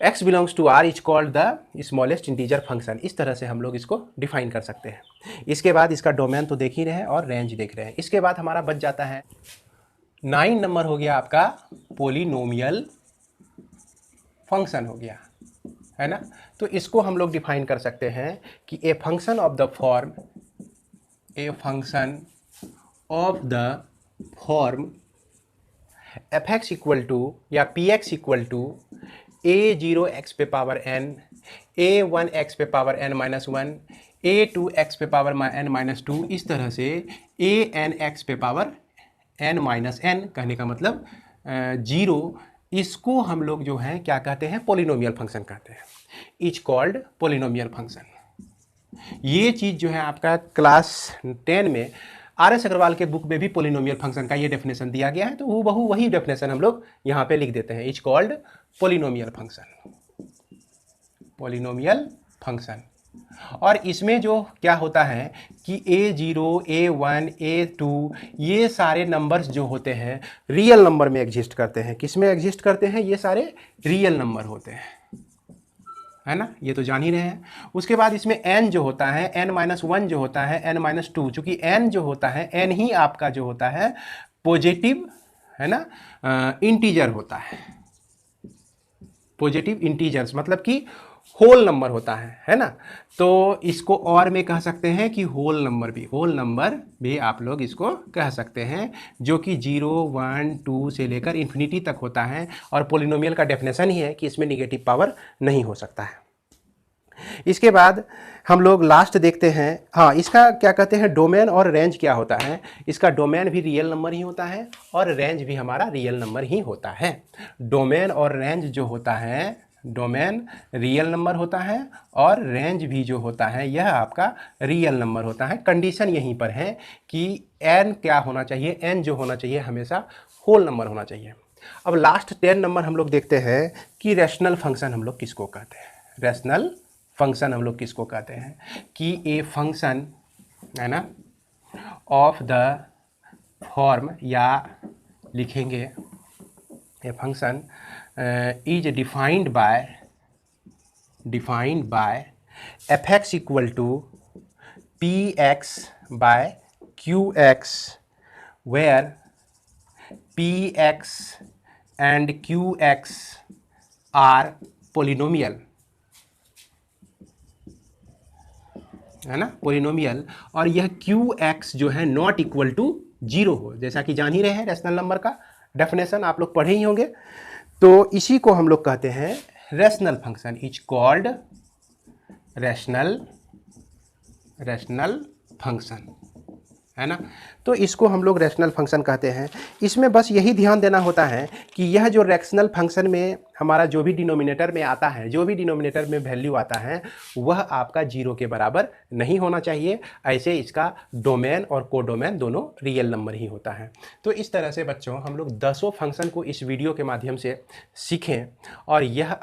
[SPEAKER 1] x belongs to R is called the smallest integer function. इस तरह से हम लोग इसको डिफाइन कर सकते हैं। इसके बाद इसका डोमेन तो देख ही रहे हैं और रेंज देख रहे हैं। इसके बाद हमारा बच जाता है 9 नंबर हो गया आपका पोलिनोमियल फंक्शन हो गया, है ना। तो इसको हम लोग डिफाइन कर सकते हैं कि a function of the form fx equal to या px इक्वल टू a0x पे पावर n, a1x पे पावर n-1, a2x पे पावर n-2, इस तरह से anx पे पावर n-n, कहने का मतलब 0, इसको हम लोग जो है क्या कहते हैं, पोलिनोमियल फंक्शन कहते हैं। Is called polynomial function. ये चीज़ जो है आपका क्लास 10 में RS अग्रवाल के बुक में भी पोलिनोमियल फंक्शन का ये डेफिनेशन दिया गया है, तो हूबहू वही डेफिनेशन हम लोग यहाँ पे लिख देते हैं। Is called polynomial function. और इसमें जो क्या होता है कि a0, a1, a2 ये सारे नंबर्स जो होते हैं रियल नंबर में एग्जिस्ट करते हैं। किस में एग्जिस्ट करते हैं, ये सारे रियल नंबर होते हैं, है ना, ये तो जान ही रहे हैं। उसके बाद इसमें n जो होता है, n-1 जो होता है, n-2, चूंकि n जो होता है, n ही आपका जो होता है पॉजिटिव, है ना, इंटीजर होता है। पॉजिटिव इंटीजर्स मतलब कि होल नंबर होता है ना। तो इसको और में कह सकते हैं कि होल नंबर भी आप लोग इसको कह सकते हैं, जो कि 0, 1, 2 से लेकर इन्फिनिटी तक होता है। और पोलिनोमियल का डेफिनेशन ही है कि इसमें निगेटिव पावर नहीं हो सकता है। इसके बाद हम लोग लास्ट देखते हैं, हाँ, इसका क्या कहते हैं, डोमेन और रेंज क्या होता है। इसका डोमेन भी रियल नंबर ही होता है और रेंज भी हमारा रियल नंबर ही होता है। डोमेन और रेंज जो होता है, डोमेन रियल नंबर होता है और रेंज भी जो होता है यह आपका रियल नंबर होता है। कंडीशन यहीं पर है कि n क्या होना चाहिए, n जो होना चाहिए हमेशा होल नंबर होना चाहिए। अब लास्ट 10 नंबर हम लोग देखते हैं कि रैशनल फंक्शन हम लोग किसको कहते हैं। रैशनल फंक्शन हम लोग किसको कहते हैं कि ए फंक्शन, है ना, ऑफ द फॉर्म, या लिखेंगे a function is defined by fx equal to px by qx, where px and qx are polynomial, है ना, पोलिनोमियल। और यह qx जो है नॉट इक्वल टू 0 हो, जैसा कि जान ही रहे हैं रैशनल नंबर का डेफिनेशन आप लोग पढ़े ही होंगे। तो इसी को हम लोग कहते हैं rational function. Is called rational rational function, है ना। तो इसको हम लोग रैशनल फंक्शन कहते हैं। इसमें बस यही ध्यान देना होता है कि यह जो रैशनल फंक्शन में हमारा जो भी डिनोमिनेटर में आता है, जो भी डिनोमिनेटर में वैल्यू आता है, वह आपका 0 के बराबर नहीं होना चाहिए। ऐसे इसका डोमेन और कोडोमेन दोनों रियल नंबर ही होता है। तो इस तरह से बच्चों हम लोग 10 फंक्शन को इस वीडियो के माध्यम से सीखें, और यह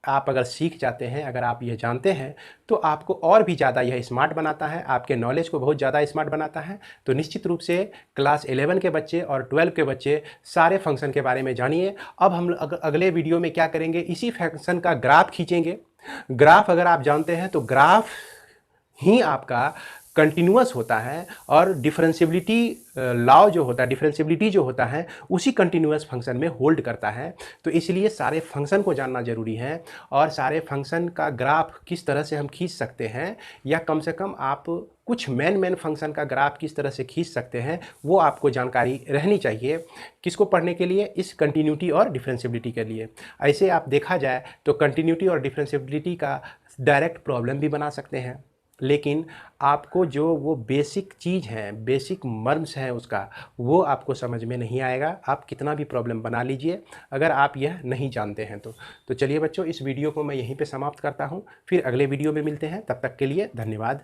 [SPEAKER 1] आप अगर सीख जाते हैं, अगर आप ये जानते हैं, तो आपको और भी ज़्यादा यह स्मार्ट बनाता है, आपके नॉलेज को बहुत ज़्यादा स्मार्ट बनाता है। तो निश्चित रूप से क्लास 11 के बच्चे और 12 के बच्चे सारे फंक्शन के बारे में जानिए। अब हम अगले वीडियो में क्या करेंगे, इसी फंक्शन का ग्राफ खींचेंगे। ग्राफ अगर आप जानते हैं तो ग्राफ ही आपका कंटिन्यूअस होता है, और डिफरेंशियबिलिटी लॉ जो होता है, डिफरेंशियबिलिटी जो होता है, उसी कंटिन्यूअस फंक्शन में होल्ड करता है। तो इसलिए सारे फंक्शन को जानना ज़रूरी है, और सारे फंक्शन का ग्राफ किस तरह से हम खींच सकते हैं, या कम से कम आप कुछ मेन फंक्शन का ग्राफ किस तरह से खींच सकते हैं, वो आपको जानकारी रहनी चाहिए। किसको पढ़ने के लिए? इस कंटिन्यूटी और डिफरेंशियबिलिटी के लिए। ऐसे आप देखा जाए तो कंटिन्यूटी और डिफरेंशियबिलिटी का डायरेक्ट प्रॉब्लम भी बना सकते हैं, लेकिन आपको जो वो बेसिक चीज़ है, बेसिक मर्म्स हैं उसका, वो आपको समझ में नहीं आएगा। आप कितना भी प्रॉब्लम बना लीजिए, अगर आप यह नहीं जानते हैं तो चलिए बच्चों, इस वीडियो को मैं यहीं पे समाप्त करता हूँ। फिर अगले वीडियो में मिलते हैं, तब तक के लिए धन्यवाद।